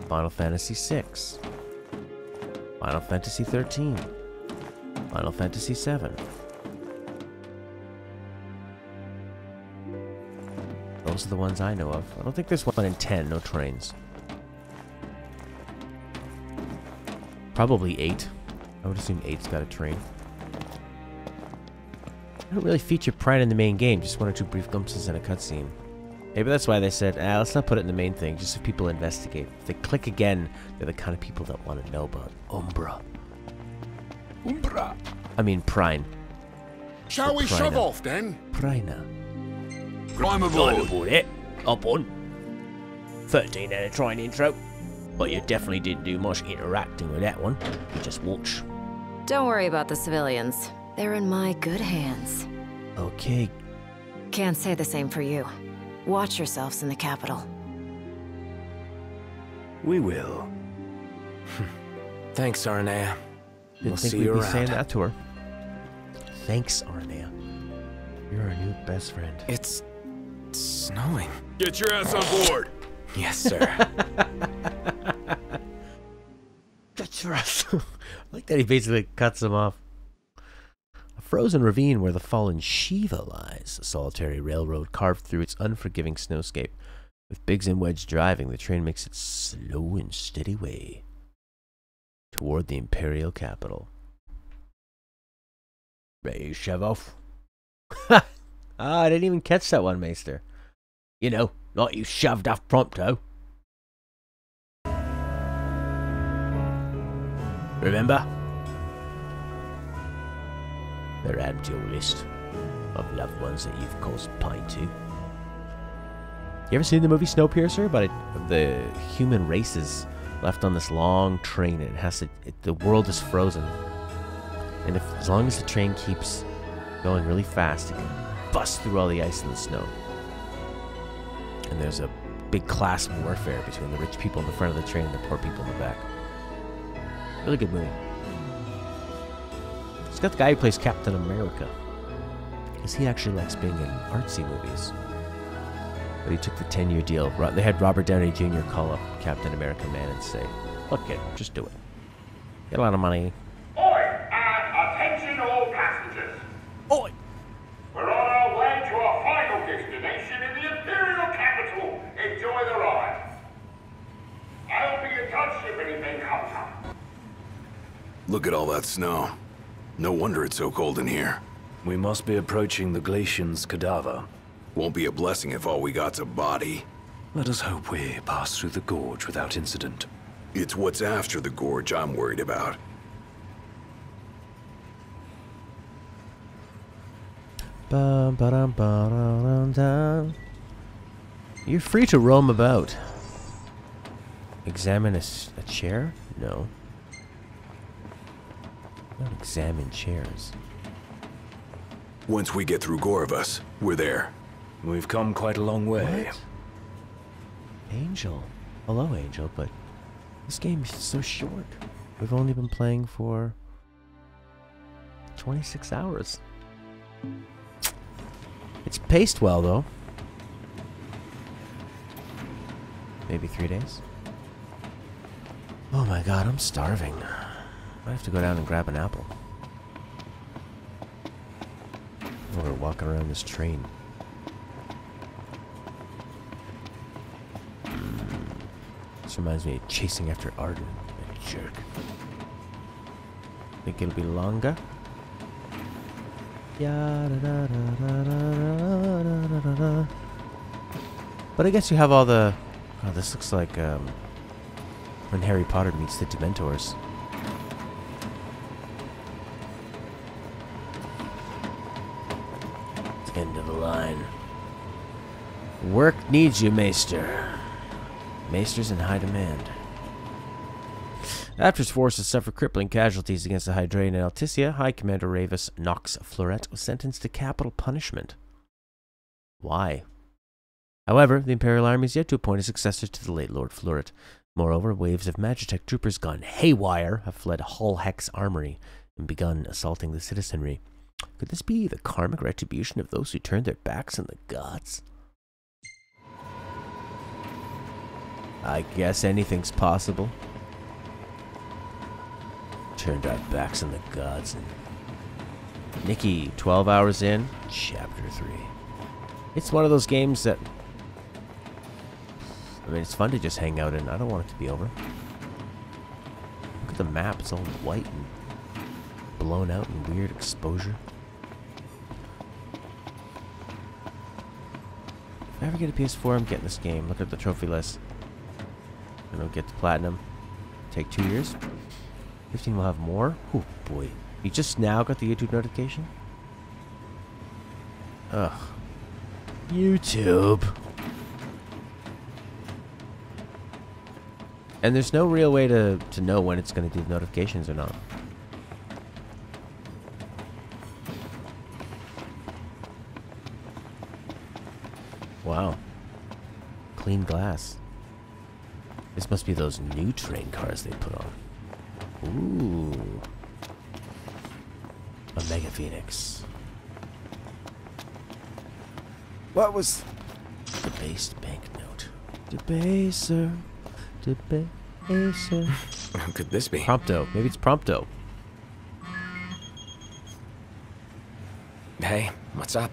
Final Fantasy VI. Final Fantasy 13. Final Fantasy 7. Those are the ones I know of. I don't think there's one in 10, no trains. Probably 8. I would assume 8's got a train. I don't really feature Pride in the main game, just one or two brief glimpses and a cutscene. Maybe that's why they said, let's not put it in the main thing, just so people investigate. If they click again, they're the kind of people that want to know about Umbra. Umbra. I mean, Prine. Shall we shove off, then? Prina. Climb aboard. It. Up on. 13 out of train intro. But you definitely didn't do much interacting with that one. You just watch. Don't worry about the civilians. They're in my good hands. Okay. Can't say the same for you. Watch yourselves in the capital. We will. Thanks, Aranea. Didn't We'll think see we'd you be around. saying that to her. Thanks, Aranea. You're our new best friend. It's snowing. Get your ass on board. Yes, sir. Get your ass. I like that he basically cuts him off. A frozen ravine where the fallen Shiva lies. A solitary railroad carved through its unforgiving snowscape. With Biggs and Wedge driving, the train makes its slow and steady way toward the Imperial capital. Ready to shove off? I didn't even catch that one, Maester. You know, like you shoved off prompto. Remember? They're added to your list of loved ones that you've caused pain to. You ever seen the movie Snowpiercer? About the human races left on this long train, and it has to. The world is frozen, and as long as the train keeps going really fast, it can bust through all the ice and the snow. And there's a big class warfare between the rich people in the front of the train and the poor people in the back. Really good movie. It's got the guy who plays Captain America, because he actually likes being in artsy movies. But he took the 10-year deal. They had Robert Downey Jr. call up Captain America man and say, "Look, kid, just do it. Get a lot of money." Oi! Attention all passengers! Oi! We're on our way to our final destination in the Imperial capital. Enjoy the ride. I'll be in touch if anything comes up. Look at all that snow. No wonder it's so cold in here. We must be approaching the Glacian's cadaver. Won't be a blessing if all we got's a body. Let us hope we pass through the gorge without incident. It's what's after the gorge I'm worried about. You're free to roam about. Examine a chair? No. Don't examine chairs. Once we get through Gorvas, we're there. We've come quite a long way. What? Angel. Hello, Angel, but this game is so short. We've only been playing for 26 hours. It's paced well, though. Maybe 3 days. Oh my god, I'm starving. I have to go down and grab an apple. We're walking around this train. This reminds me of chasing after Arden, that jerk. Think it'll be longer? But I guess you have all the... Oh, this looks like when Harry Potter meets the Dementors. End of the line. Work needs you, Maester. Maester's in high demand. After his forces suffered crippling casualties against the Hydraean and Alticia, High Commander Ravus Nox Fleuret was sentenced to capital punishment. Why? However, the Imperial Army is yet to appoint a successor to the late Lord Fleuret. Moreover, waves of Magitech troopers gone haywire have fled Hull Hex Armory and begun assaulting the citizenry. Could this be the karmic retribution of those who turned their backs on the gods? I guess anything's possible. Turned our backs on the gods and... Nikki, 12 hours in, Chapter 3. It's one of those games that... I mean, it's fun to just hang out in. I don't want it to be over. Look at the map. It's all white and blown out in weird exposure. If I ever get a PS4, I'm getting this game. Look at the trophy list. I don't get to platinum. Take 2 years. 15 will have more. Oh boy. You just now got the YouTube notification? Ugh. YouTube. And there's no real way to know when it's going to do the notifications or not. Wow. Clean glass. This must be those new train cars they put on. Ooh. A Mega Phoenix. What was... Debased banknote. Debaser. Debaser. Who could this be? Prompto. Maybe it's Prompto. Hey, what's up?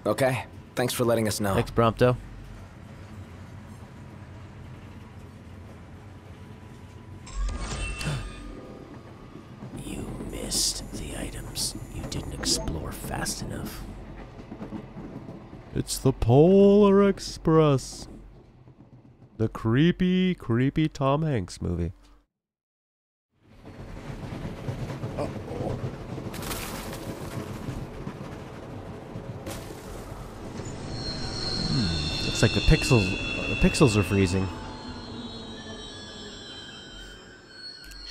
Okay, thanks for letting us know. Thanks, Prompto. You missed the items. You didn't explore fast enough. It's the Polar Express. The creepy, creepy Tom Hanks movie. Uh-oh. Looks like the pixels are freezing.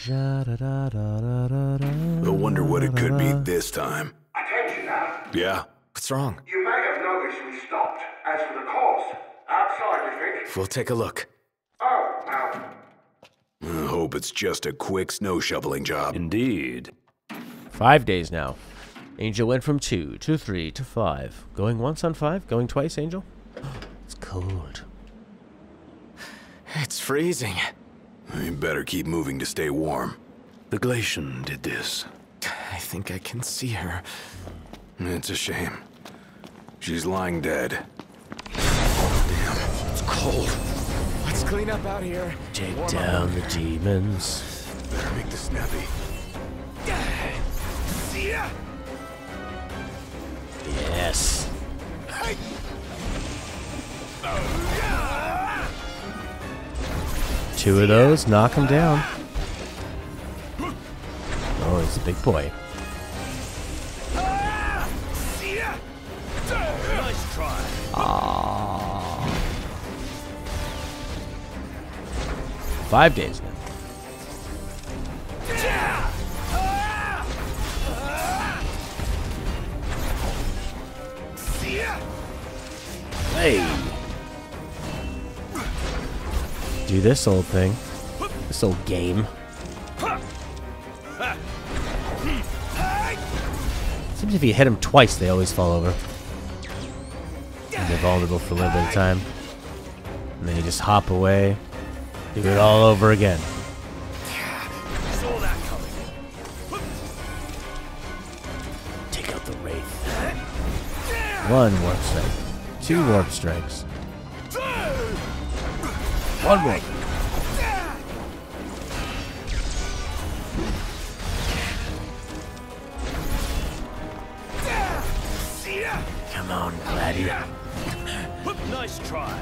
I wonder what it could be this time. Attention now. Yeah? What's wrong? You may have noticed we stopped. As for the cause, outside, you think? We'll take a look. Oh, now. I hope it's just a quick snow shoveling job. Indeed. 5 days now. Angel went from 2 to 3 to 5. Going once on 5? Going twice, Angel? It's cold. It's freezing. You better keep moving to stay warm. The Glacian did this. I think I can see her. It's a shame. She's lying dead. Damn, it's cold. Let's clean up out here. Take down the demons. Better make this snappy. See ya. Ignis. Two of those, knock him down. Oh, he's a big boy. Nice try. Aww. 5 days now. Hey. Do this old thing. This old game. Seems if you hit them twice, they always fall over. And they're vulnerable for a little bit of time. And then you just hop away. Do it all over again. Saw that coming. Take out the Wraith. 1 warp strike. 2 warp strikes. 1 more. Come on, Gladiator. Nice try.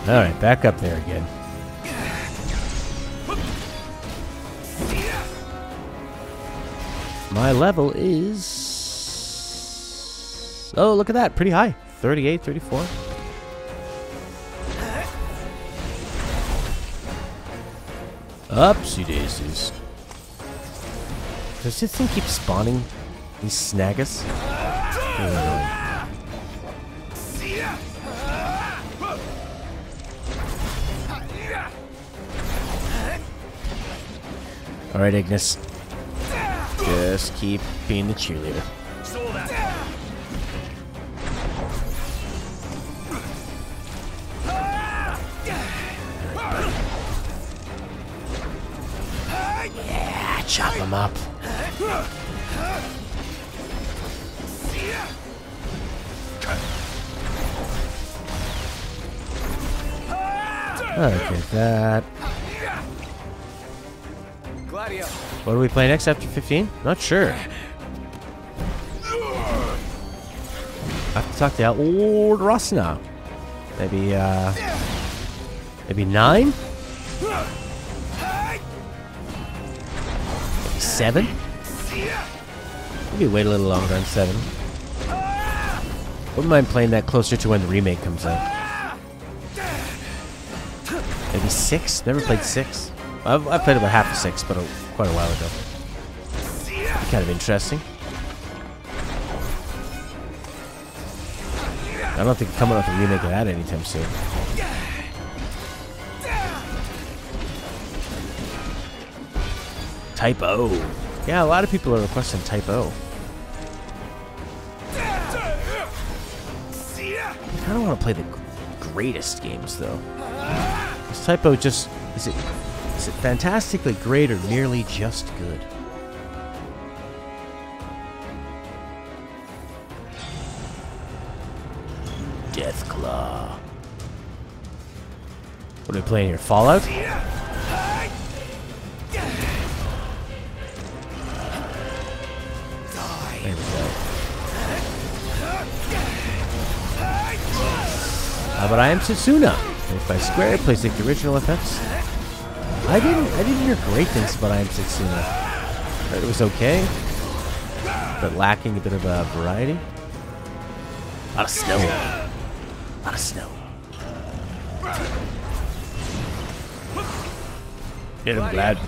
Alright, back up there again. My level is... Oh, look at that. Pretty high. 38, 34. Upsy daisies. Does this thing keep spawning these Snaggus? Alright, Ignis. Just keep being the cheerleader. Saw that. Yeah, chop him up. Okay, that. Gladio. What do we play next after 15? Not sure. I have to talk to old Ross now. Maybe, maybe 9? Maybe 7? Maybe wait a little longer on 7. Wouldn't mind playing that closer to when the remake comes out. Maybe 6? Never played 6. I've played about half of 6, but quite a while ago. Kind of interesting. I don't think coming out with a remake of that anytime soon. Type O. Yeah, a lot of people are requesting Type O. I don't want to play the greatest games though. Is Type O just is it fantastically great or merely just good? Deathclaw. What are we playing here? Fallout? There we go. How about I Am Setsuna? Made by Square, plays like the original effects. I didn't hear great things about I Am Setsuna. Heard it was okay, but lacking a bit of variety. A lot of snow. A lot of snow. Get him, Glad.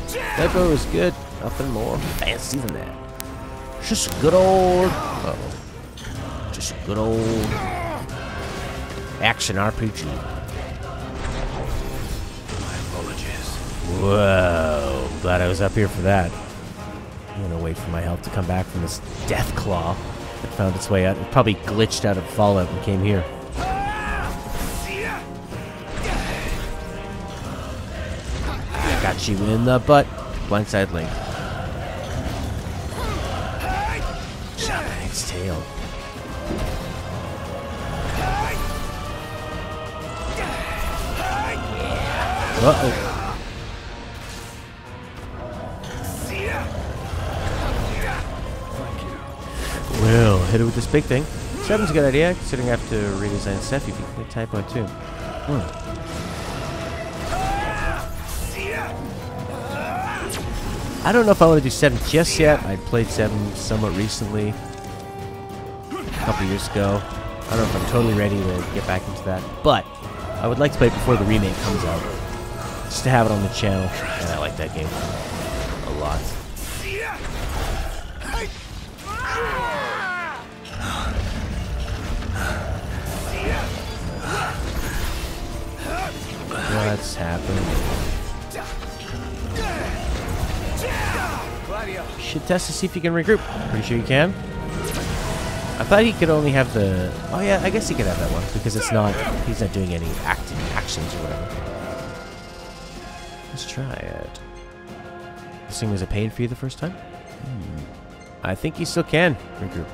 Type O is good. Nothing more fancy than that. Just a good old... Uh-oh. Just a good old... action RPG. My apologies. Whoa. Glad I was up here for that. I'm gonna wait for my health to come back from this Deathclaw that found its way out. It probably glitched out of Fallout and came here. I got you in the butt. Blindside Link. Shot at its tail. Uh-oh. hit it with this big thing. 7's a good idea, considering I have to redesign Sephi. You can type on too. I don't know if I want to do 7 just yet. I played 7 somewhat recently, a couple years ago. I don't know if I'm totally ready to get back into that, but I would like to play it before the remake comes out, just to have it on the channel. And I like that game a lot. What's happening? Should test to see if you can regroup. Pretty sure you can. I thought he could only have the... Oh yeah, I guess he could have that one because it's not... He's not doing any actions or whatever. Let's try it. This thing was a pain for you the first time? I think you still can regroup.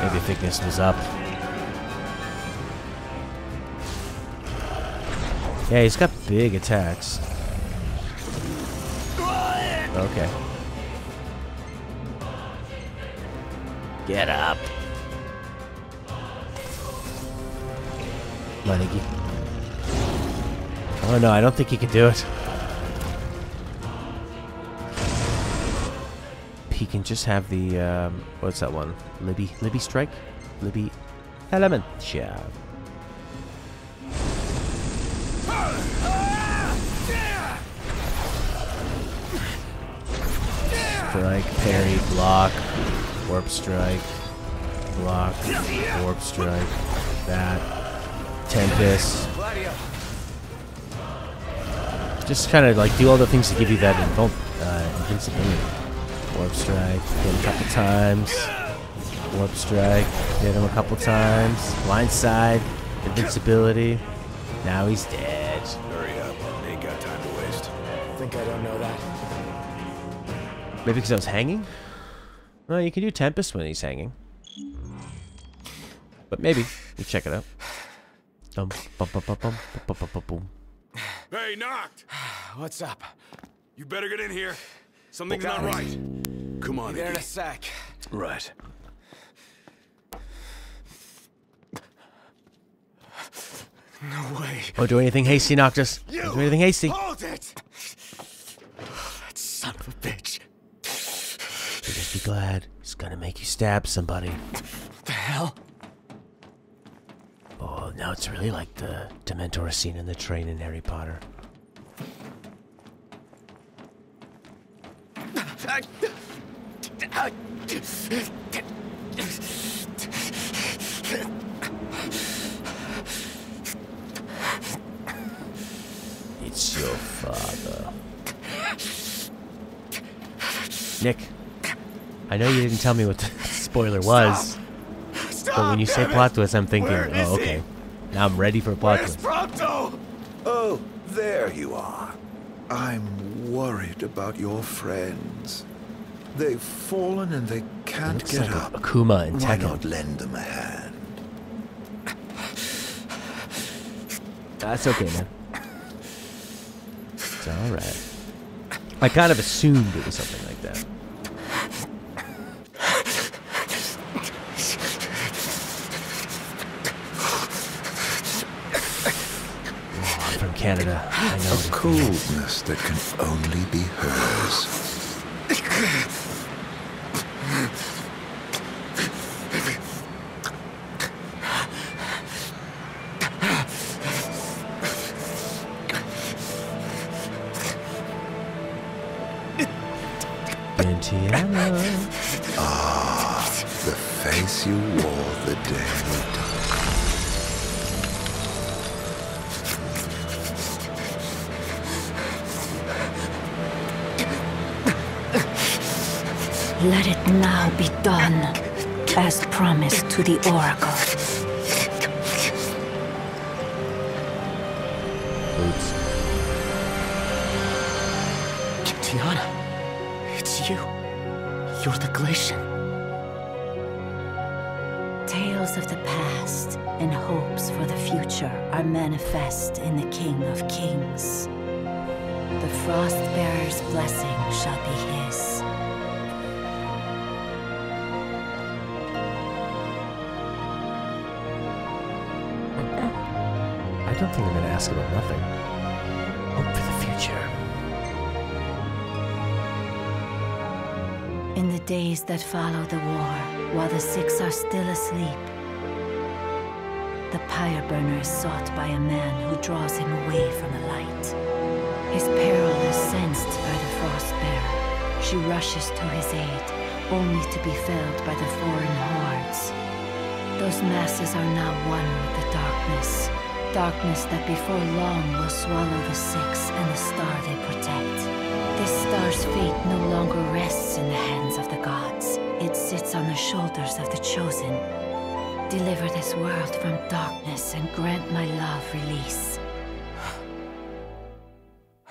Maybe thickness was up. Yeah, he's got big attacks. Okay. Get up. Come on, Iggy. Oh no, I don't think he can do it. He can just have the, what's that one? Libby Strike? Libby Element. Yeah. Strike, parry, block, warp strike, block, warp strike, that, Tempest. Just kind of like do all the things to give you that invincibility. Warp strike, hit him a couple times. Warp strike, hit him a couple times. Blind side, invincibility. Now he's dead. Hurry up, ain't got time to waste. I think I don't know that. Maybe because I was hanging? Well, you can do Tempest when he's hanging. But maybe. We'll check it out. Hey, Noct! What's up? You better get in here. Something's not right. Come on, Be there in a Iggy. sec. Right. No way. Don't do anything hasty, Noctis. Don't do anything hasty. Hold it! That son of a bitch. Just be glad. He's gonna make you stab somebody. What the hell? Oh, now it's really like the Dementor scene in the train in Harry Potter. It's your father. Nick, I know you didn't tell me what the spoiler was, but when you say plot twist, I'm thinking, oh, okay. Now I'm ready for a plot twist. Prompto? Oh, there you are. I'm worried about your friends. They've fallen and they can't Looks get like up. Akuma and Why Tekken. not lend them a hand? That's okay, man. It's alright. I kind of assumed it was something like that. Oh, I'm from Canada. I know. A coldness that can only be hers. Gentiana. Ah, the face you wore the day you died. Let it now be done, as promised to the Oracle. Oops. Tiana, it's you. You're the Glacian. Tales of the past and hopes for the future are manifest in the King of Kings. The Frostbearer's blessing shall be his. I don't think I'm gonna ask about nothing. Hope for the future. In the days that follow the war, while the Six are still asleep, the pyre burner is sought by a man who draws him away from the light. His peril is sensed by the Frostbearer. She rushes to his aid, only to be felled by the foreign hordes. Those masses are now one with the darkness. Darkness that before long will swallow the Six and the star they protect. This star's fate no longer rests in the hands of the gods. It sits on the shoulders of the Chosen. Deliver this world from darkness and grant my love release.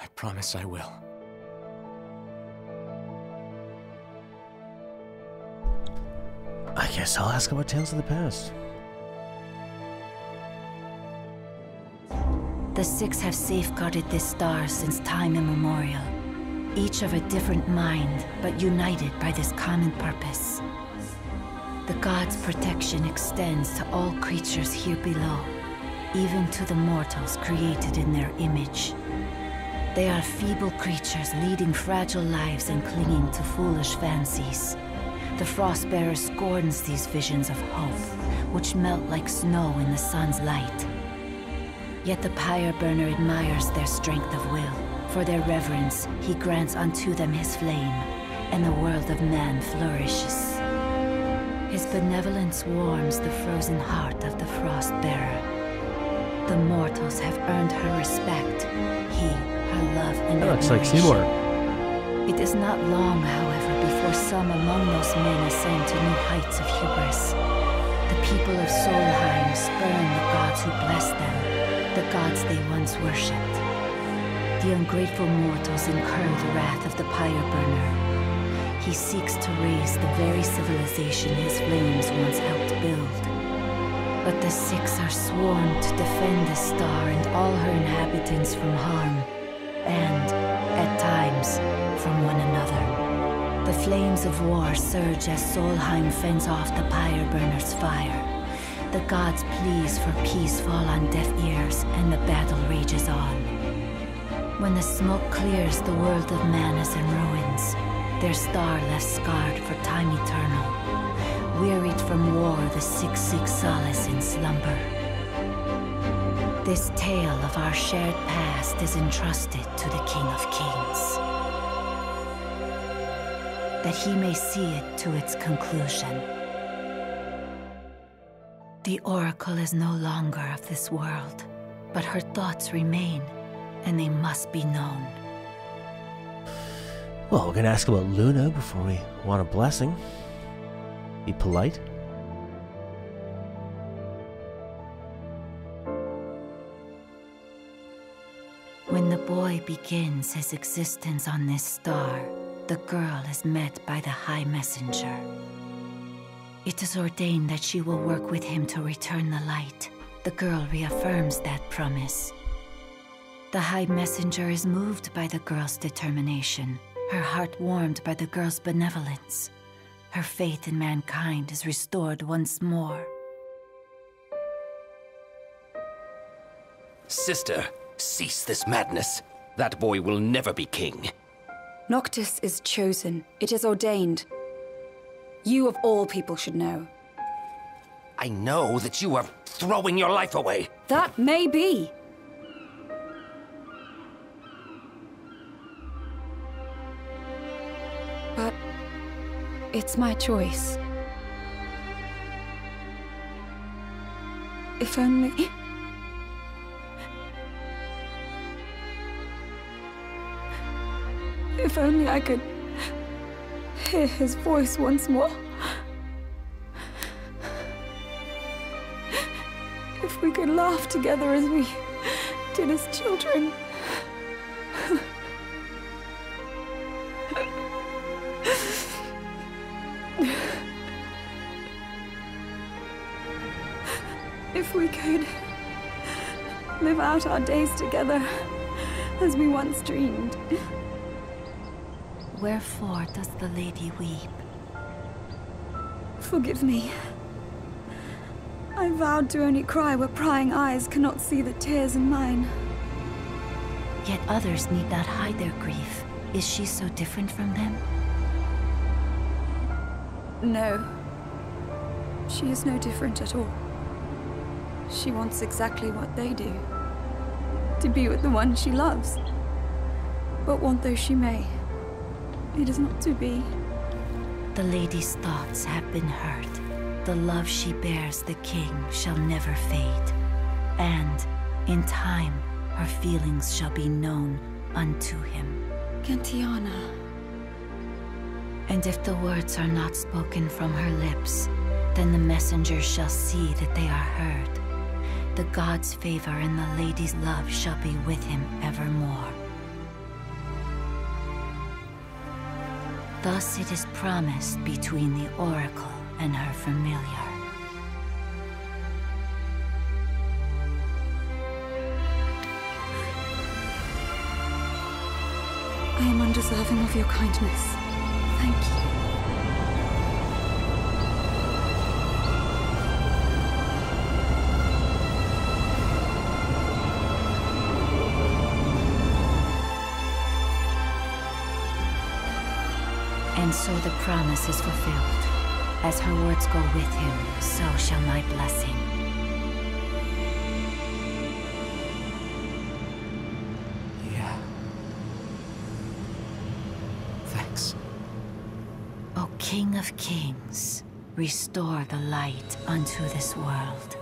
I promise I will. I guess I'll ask about Tales of the Past. The Six have safeguarded this star since time immemorial. Each of a different mind, but united by this common purpose. The gods' protection extends to all creatures here below, even to the mortals created in their image. They are feeble creatures leading fragile lives and clinging to foolish fancies. The Frostbearer scorns these visions of hope, which melt like snow in the sun's light. Yet the pyre burner admires their strength of will. For their reverence, he grants unto them his flame, and the world of man flourishes. His benevolence warms the frozen heart of the Frostbearer. The mortals have earned her respect, he her love and That looks like admiration. Seymour. It is not long, however, before some among those men ascend to new heights of hubris. The people of Solheim spurn the gods who blessed them, the gods they once worshipped. The ungrateful mortals incur the wrath of the pyre burner. He seeks to raise the very civilization his flames once helped build. But the Six are sworn to defend the star and all her inhabitants from harm, and, at times, from one another. The flames of war surge as Solheim fends off the pyre burner's fire. The gods' pleas for peace fall on deaf ears, and the battle rages on. When the smoke clears, the world of man is in ruins, their star left scarred for time eternal. Wearied from war, the Six seek solace in slumber. This tale of our shared past is entrusted to the King of Kings, that he may see it to its conclusion. The Oracle is no longer of this world, but her thoughts remain, and they must be known. Well, we're gonna ask about Luna before we want a blessing. Be polite. When the boy begins his existence on this star, the girl is met by the High Messenger. It is ordained that she will work with him to return the light. The girl reaffirms that promise. The High Messenger is moved by the girl's determination, her heart warmed by the girl's benevolence. Her faith in mankind is restored once more. Sister, cease this madness. That boy will never be king. Noctis is chosen. It is ordained. You of all people should know. I know that you are throwing your life away. That may be. But it's my choice. If only... If only I could hear his voice once more. If we could laugh together as we did as children. If we could live out our days together as we once dreamed. Wherefore does the lady weep? Forgive me. I vowed to only cry where prying eyes cannot see the tears in mine. Yet others need not hide their grief. Is she so different from them? No. She is no different at all. She wants exactly what they do. To be with the one she loves. But want though she may, it is not to be. The lady's thoughts have been heard. The love she bears the king shall never fade. And, in time, her feelings shall be known unto him. Gentiana. And if the words are not spoken from her lips, then the messengers shall see that they are heard. The god's favor and the lady's love shall be with him evermore. Thus it is promised between the oracle and her familiar. I am undeserving of your kindness. Thank you. And so the promise is fulfilled. As her words go with him, so shall my blessing. Yeah. Thanks. O King of Kings, restore the light unto this world.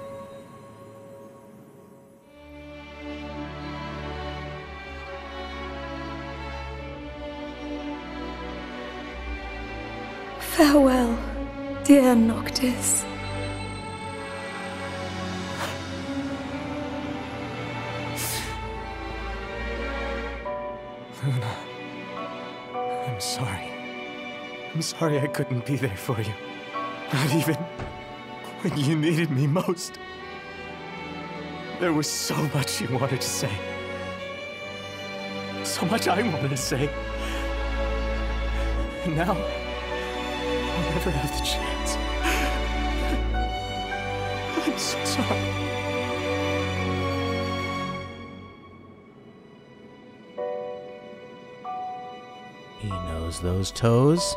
Farewell, dear Noctis. Luna, I'm sorry. I'm sorry I couldn't be there for you. Not even when you needed me most. There was so much you wanted to say. So much I wanted to say. And now, I'll never have the chance. I'm so sorry. He knows those toes.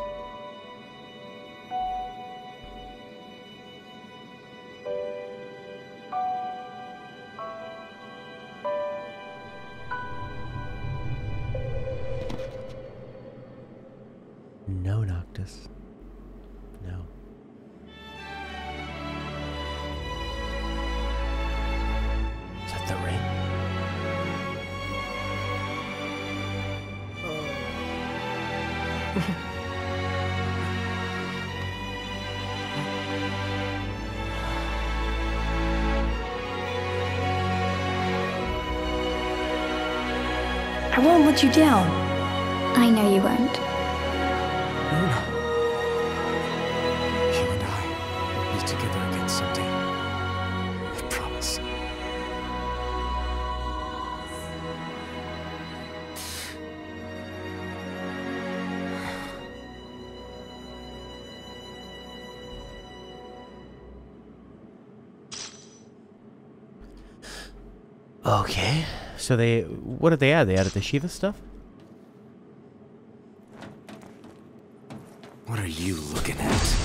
No, Noctis. No. Is that the ring? I won't let you down. I know you won't. Luna. You and I will be together again someday. I promise. Okay. So they... What did they add? They added the Shiva stuff? What are you looking at?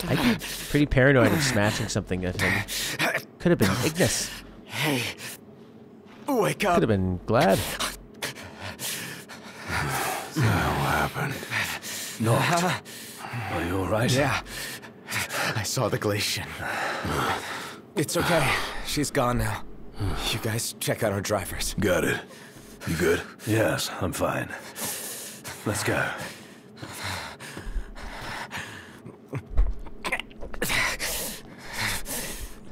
I'd be pretty paranoid of smashing something at him. Could have been Ignis. Hey. Wake up. Could have been Glad. What happened? Noct. Are you alright? Yeah. I saw the Glacian. It's okay. She's gone now. You guys check out our drivers. Got it. You good? Yes, I'm fine. Let's go.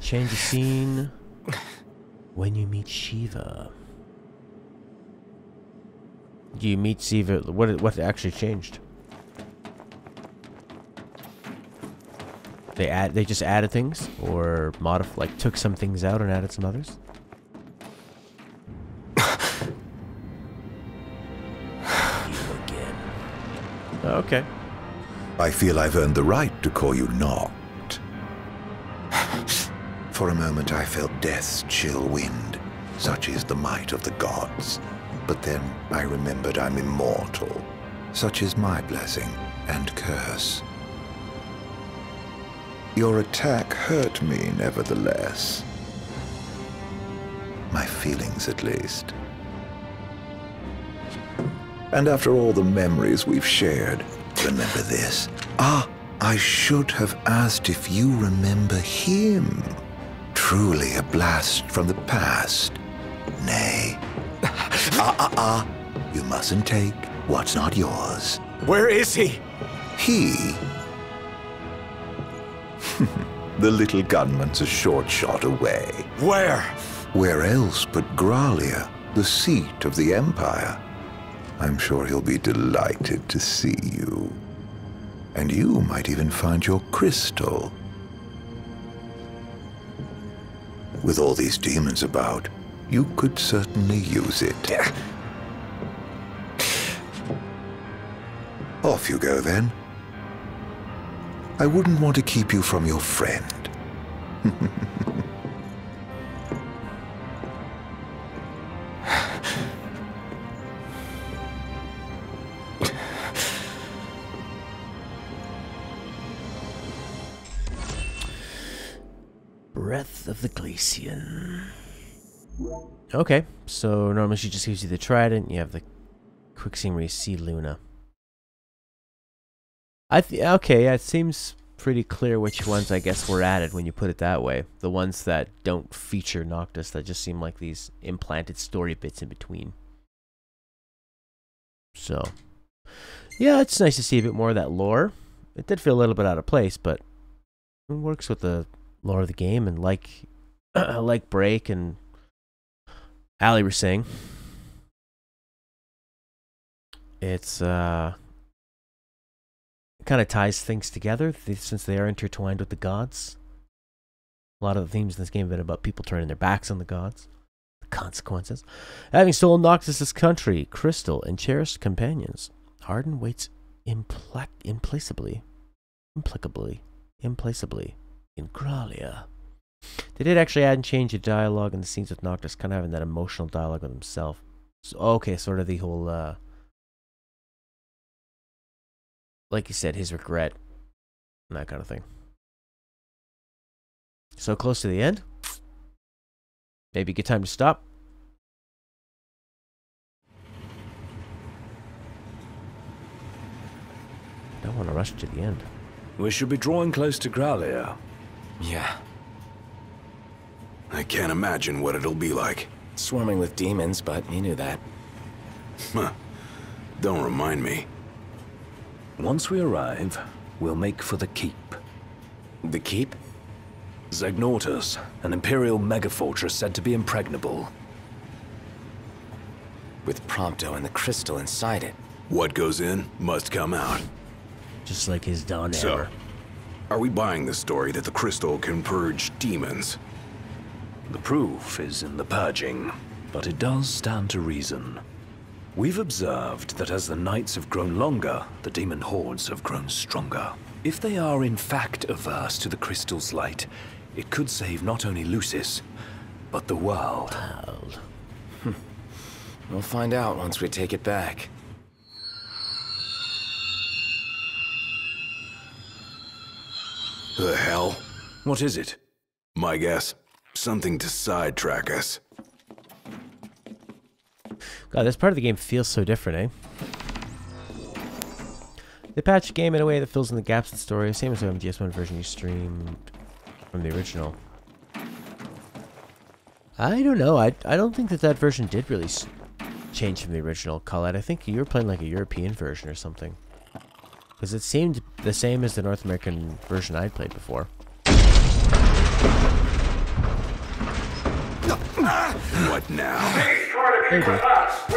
Change the scene when you meet Shiva. You meet Shiva. What actually changed? They just added things, or took some things out and added some others. You again. Okay. I feel I've earned the right to call you Noct. For a moment I felt death's chill wind. Such is the might of the gods. But then I remembered I'm immortal. Such is my blessing and curse. Your attack hurt me, nevertheless. My feelings, at least. And after all the memories we've shared, remember this. I should have asked if you remember him. Truly a blast from the past. Nay. You mustn't take what's not yours. Where is he? He? The little gunman's a short shot away. Where? Where else but Gralia, the seat of the Empire? I'm sure he'll be delighted to see you. And you might even find your crystal. With all these demons about, you could certainly use it. Off you go, then. I wouldn't want to keep you from your friend. Breath of the Glacian. Okay, so normally she just gives you the trident. You have the quick scene where you see Luna. Okay, yeah, it seems pretty clear which ones I guess were added when you put it that way. The ones that don't feature Noctis, that just seem like these implanted story bits in between. So, yeah, it's nice to see a bit more of that lore. It did feel a little bit out of place, but it works with the lore of the game, and like Break and Ali were saying, it's kind of ties things together since they are intertwined with the gods. A lot of the themes in this game have been about people turning their backs on the gods. The consequences. Having stolen Noctis' country, crystal, and cherished companions, Arden waits implacably in Gralia. They did actually add and change the dialogue in the scenes with Noctis, kind of having that emotional dialogue with himself. So, okay, sort of the whole, like you said, his regret, and that kind of thing. So close to the end. Maybe a good time to stop. Don't want to rush to the end. We should be drawing close to Gralia. Yeah. I can't imagine what it'll be like. Swarming with demons, but you knew that. Huh. Don't remind me. Once we arrive, we'll make for the Keep. The Keep? Zegnortus, an Imperial megafortress said to be impregnable. With Prompto and the crystal inside it. What goes in must come out. Just like his Dawn So, hammer. are we buying the story that the crystal can purge demons? The proof is in the purging, but it does stand to reason. We've observed that as the nights have grown longer, the demon hordes have grown stronger. If they are in fact averse to the crystal's light, it could save not only Lucis, but the world. We'll find out once we take it back. The hell? What is it? My guess, something to sidetrack us. God, this part of the game feels so different, eh? They patched the game in a way that fills in the gaps in the story, same as the MGS1 version you streamed from the original. I don't know. I don't think that version did really change from the original, Colette. I think you were playing like a European version or something. Because it seemed the same as the North American version I'd played before. What now?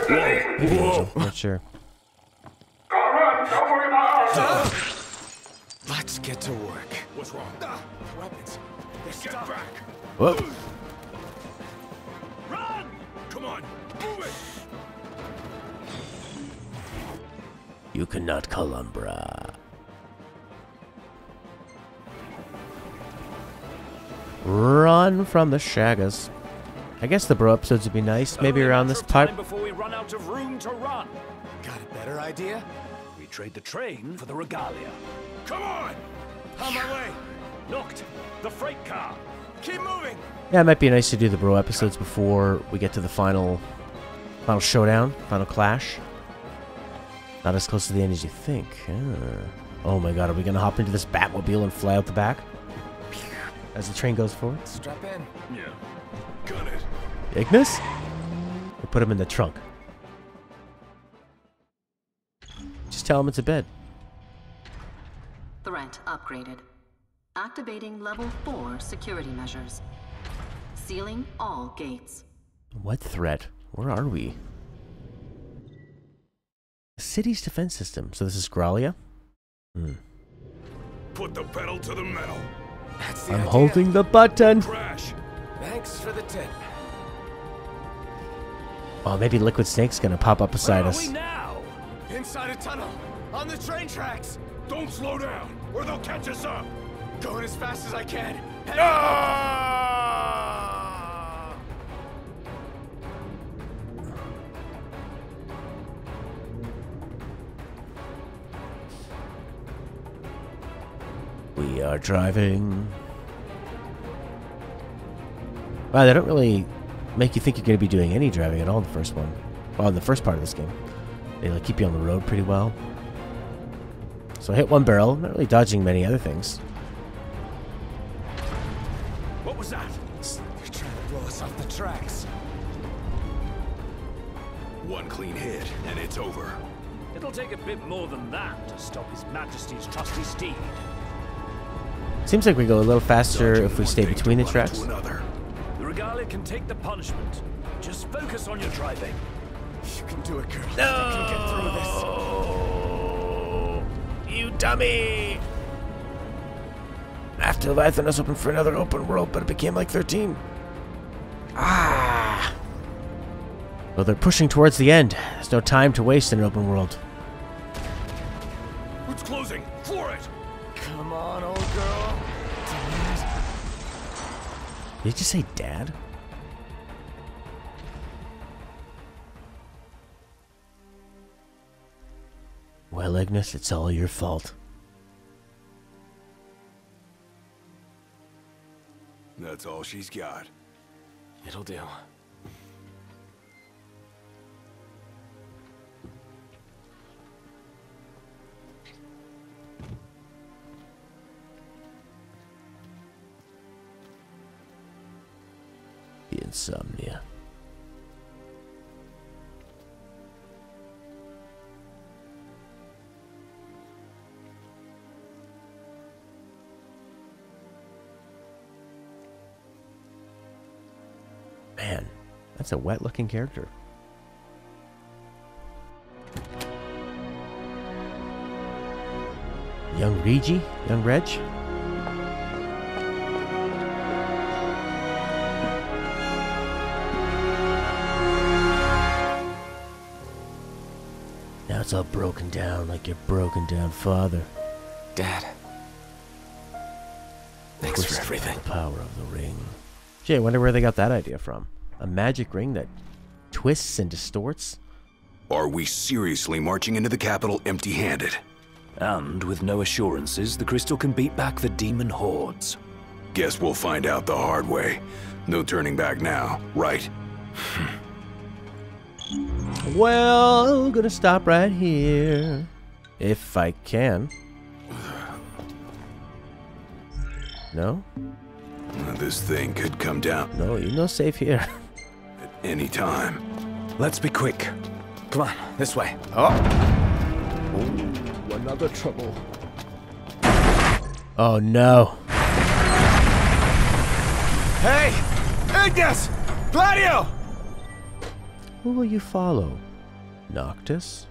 Maybe. Whoa. Not sure. Don't worry about us. Let's get to work. What's wrong? Weapons. They're Get stuck. back! Whoa. Run! Come on, move it! You cannot Columbra. Run from the Shaggas. I guess the bro episodes would be nice. Maybe around this part. Before we run out of room to run. Got a better idea? We trade the train for the regalia. Come on! On my way. Noct, the freight car. Keep moving. Yeah, it might be nice to do the bro episodes before we get to the final showdown, final clash. Not as close to the end as you think. Oh my god, are we gonna hop into this Batmobile and fly out the back? As the train goes forward? Strap in. Yeah. Gun it. Ignis? Or put him in the trunk? Just tell him it's a bed. Threat upgraded. Activating level 4 security measures. Sealing all gates. What threat? Where are we? The city's defense system. So this is Gralia? Put the pedal to the metal. That's the I'm idea. holding the button. Crash. Thanks for the tip. Oh, maybe Liquid Snake's gonna pop up beside Where are us. we now? Inside a tunnel. On the train tracks. Don't slow down, or they'll catch us up. Going as fast as I can. Head We are driving. Wow, they don't really make you think you're going to be doing any driving at all in the first one. Well, in the first part of this game. They like keep you on the road pretty well. So I hit one barrel, not really dodging many other things. What was that? They're trying to blow us off the tracks. One clean hit, and it's over. It'll take a bit more than that to stop His Majesty's trusty steed. Seems like we go a little faster if we stay between the tracks. The regalia can take the punishment. Just focus on your driving. You can do it, girl. You can get through this. You dummy! After Leviathan was open for another open world, but it became like 13. Ah! Well, they're pushing towards the end. There's no time to waste in an open world. It's closing. Floor it. Come on, old girl. Did you just say dad? Well, Ignis, it's all your fault. That's all she's got. It'll do. The insomnia. Man, that's a wet-looking character. Young Regi? Young Reg? Now it's all broken down like your broken down father. Dad. Thanks for everything. The power of the ring. Gee, I wonder where they got that idea from. A magic ring that twists and distorts? Are we seriously marching into the capital empty-handed? And with no assurances, the crystal can beat back the demon hordes. Guess we'll find out the hard way. No turning back now, right? Well, I'm gonna stop right here. If I can. No? This thing could come down. No, you're no safe here. At any time. Let's be quick. Come on, this way. Oh! Ooh, another trouble. Oh no. Hey! Ignis! Gladio! Who will you follow? Noctis?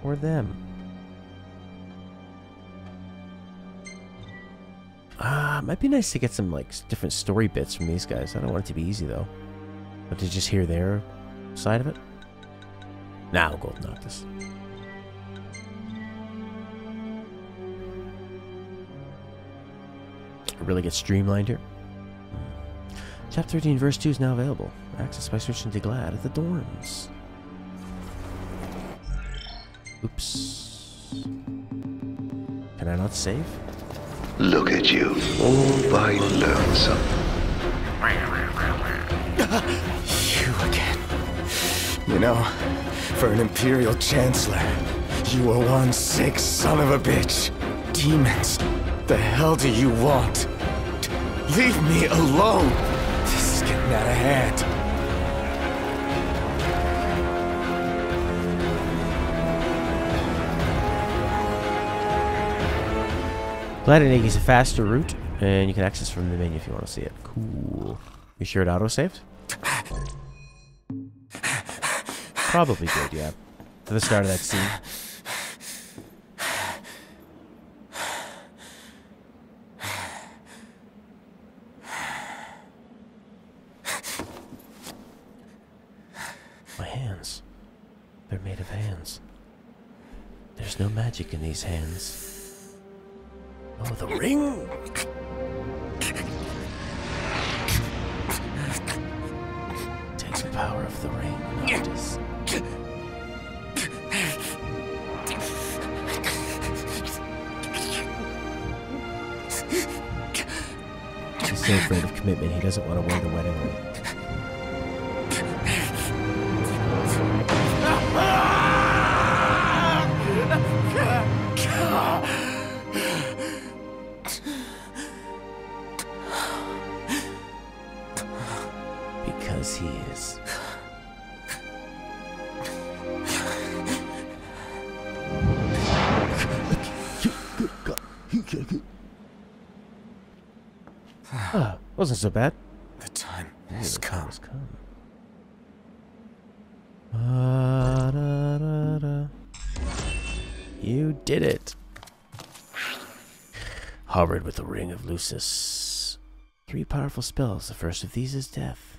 Or them? Might be nice to get some, like, different story bits from these guys. I don't want it to be easy, though. But to just hear their side of it? Nah, we'll go with Noctis. It really gets streamlined here. Chapter 13, verse 2 is now available. Access by switching to Glad at the dorms. Oops. Can I not save? Look at you, all by lonesome. You again. You know, for an Imperial Chancellor, you are one sick son of a bitch. Demons, the hell do you want? Leave me alone. This is getting out of hand. Glad and Iggy's a faster route, and you can access from the menu if you want to see it. Cool. You sure it auto-saved? Probably did, yeah. To the start of that scene. My hands. They're made of hands. There's no magic in these hands. Oh, the ring! Take the power of the ring, Noctis. He's so afraid of commitment, he doesn't want to wear the wedding ring. Because he is. Wasn't so bad. The time has come. You did it. Harbored with the Ring of Lucis. 3 powerful spells. The first of these is death.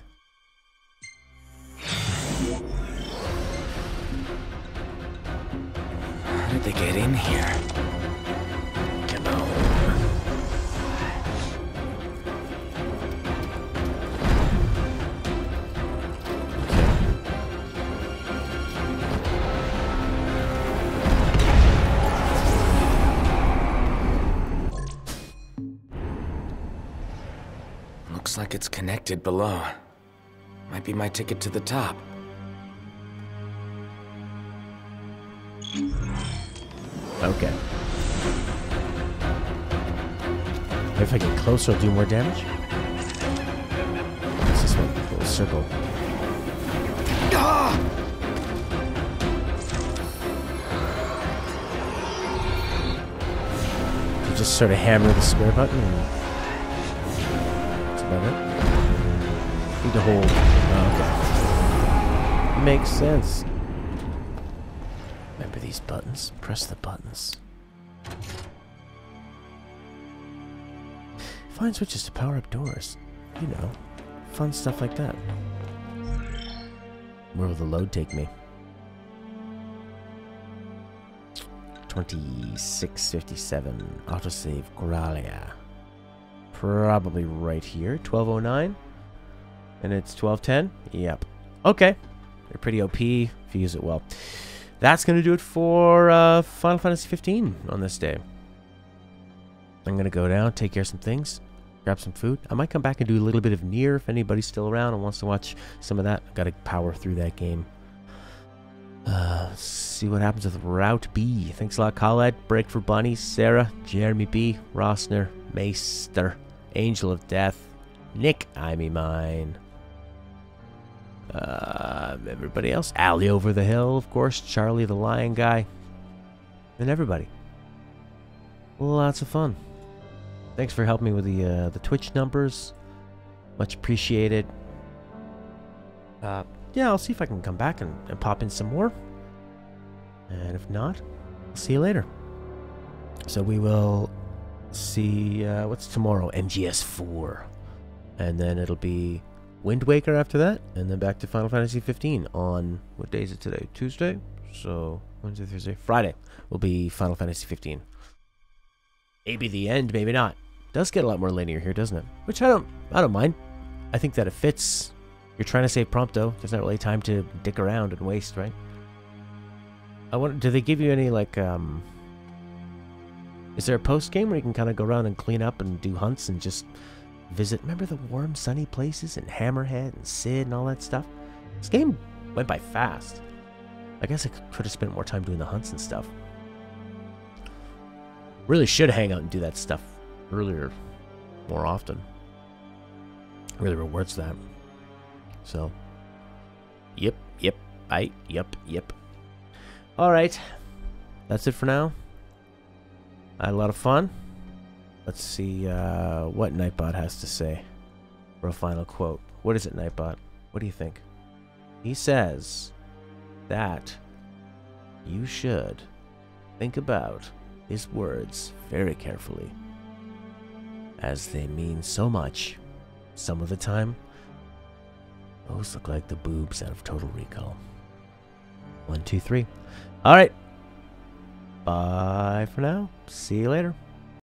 How did they get in here? Come on. Looks like it's connected below. Might be my ticket to the top. Okay. If I get closer, I'll do more damage. What's this one? Little circle. You just sort of hammer the square button and that's about it. Need to hold. Oh, okay. Makes sense. Remember these buttons? Press the buttons. Find switches to power up doors. You know, fun stuff like that. Where will the load take me? 2657. Autosave Coralia. Probably right here. 1209. And it's 1210? Yep. Okay. They're pretty OP if you use it well. That's going to do it for Final Fantasy 15 on this day. I'm going to go down, take care of some things, grab some food. I might come back and do a little bit of Nier if anybody's still around and wants to watch some of that. I've got to power through that game. See what happens with Route B. Thanks a lot, Khaled, Break for Bunny, Sarah, Jeremy B, Rossner, Meister, Angel of Death, Nick, I Me Mine. Everybody else. Allie over the hill, of course. Charlie the Lion Guy. And everybody. Lots of fun. Thanks for helping me with the Twitch numbers. Much appreciated. Yeah, I'll see if I can come back and pop in some more. And if not, I'll see you later. So we will see, what's tomorrow? MGS4. And then it'll be Wind Waker after that, and then back to Final Fantasy 15 on, what day is it today? Tuesday? So, Wednesday, Thursday, Friday will be Final Fantasy 15. Maybe the end, maybe not. Does get a lot more linear here, doesn't it? Which I don't mind. I think that it fits. You're trying to save Prompto. There's not really time to dick around and waste, right? I wonder, do they give you any, like, is there a post-game where you can kind of go around and clean up and do hunts and just visit? Remember the warm, sunny places and Hammerhead and Sid and all that stuff? This game went by fast. I guess I could have spent more time doing the hunts and stuff. Really should hang out and do that stuff earlier, more often. Really rewards that. So, yep. Alright, that's it for now. I had a lot of fun. Let's see what Nightbot has to say for a final quote. What is it, Nightbot? What do you think? He says that you should think about his words very carefully, as they mean so much. Some of the time, those look like the boobs out of Total Recall. 1, 2, 3. Alright. Bye for now. See you later.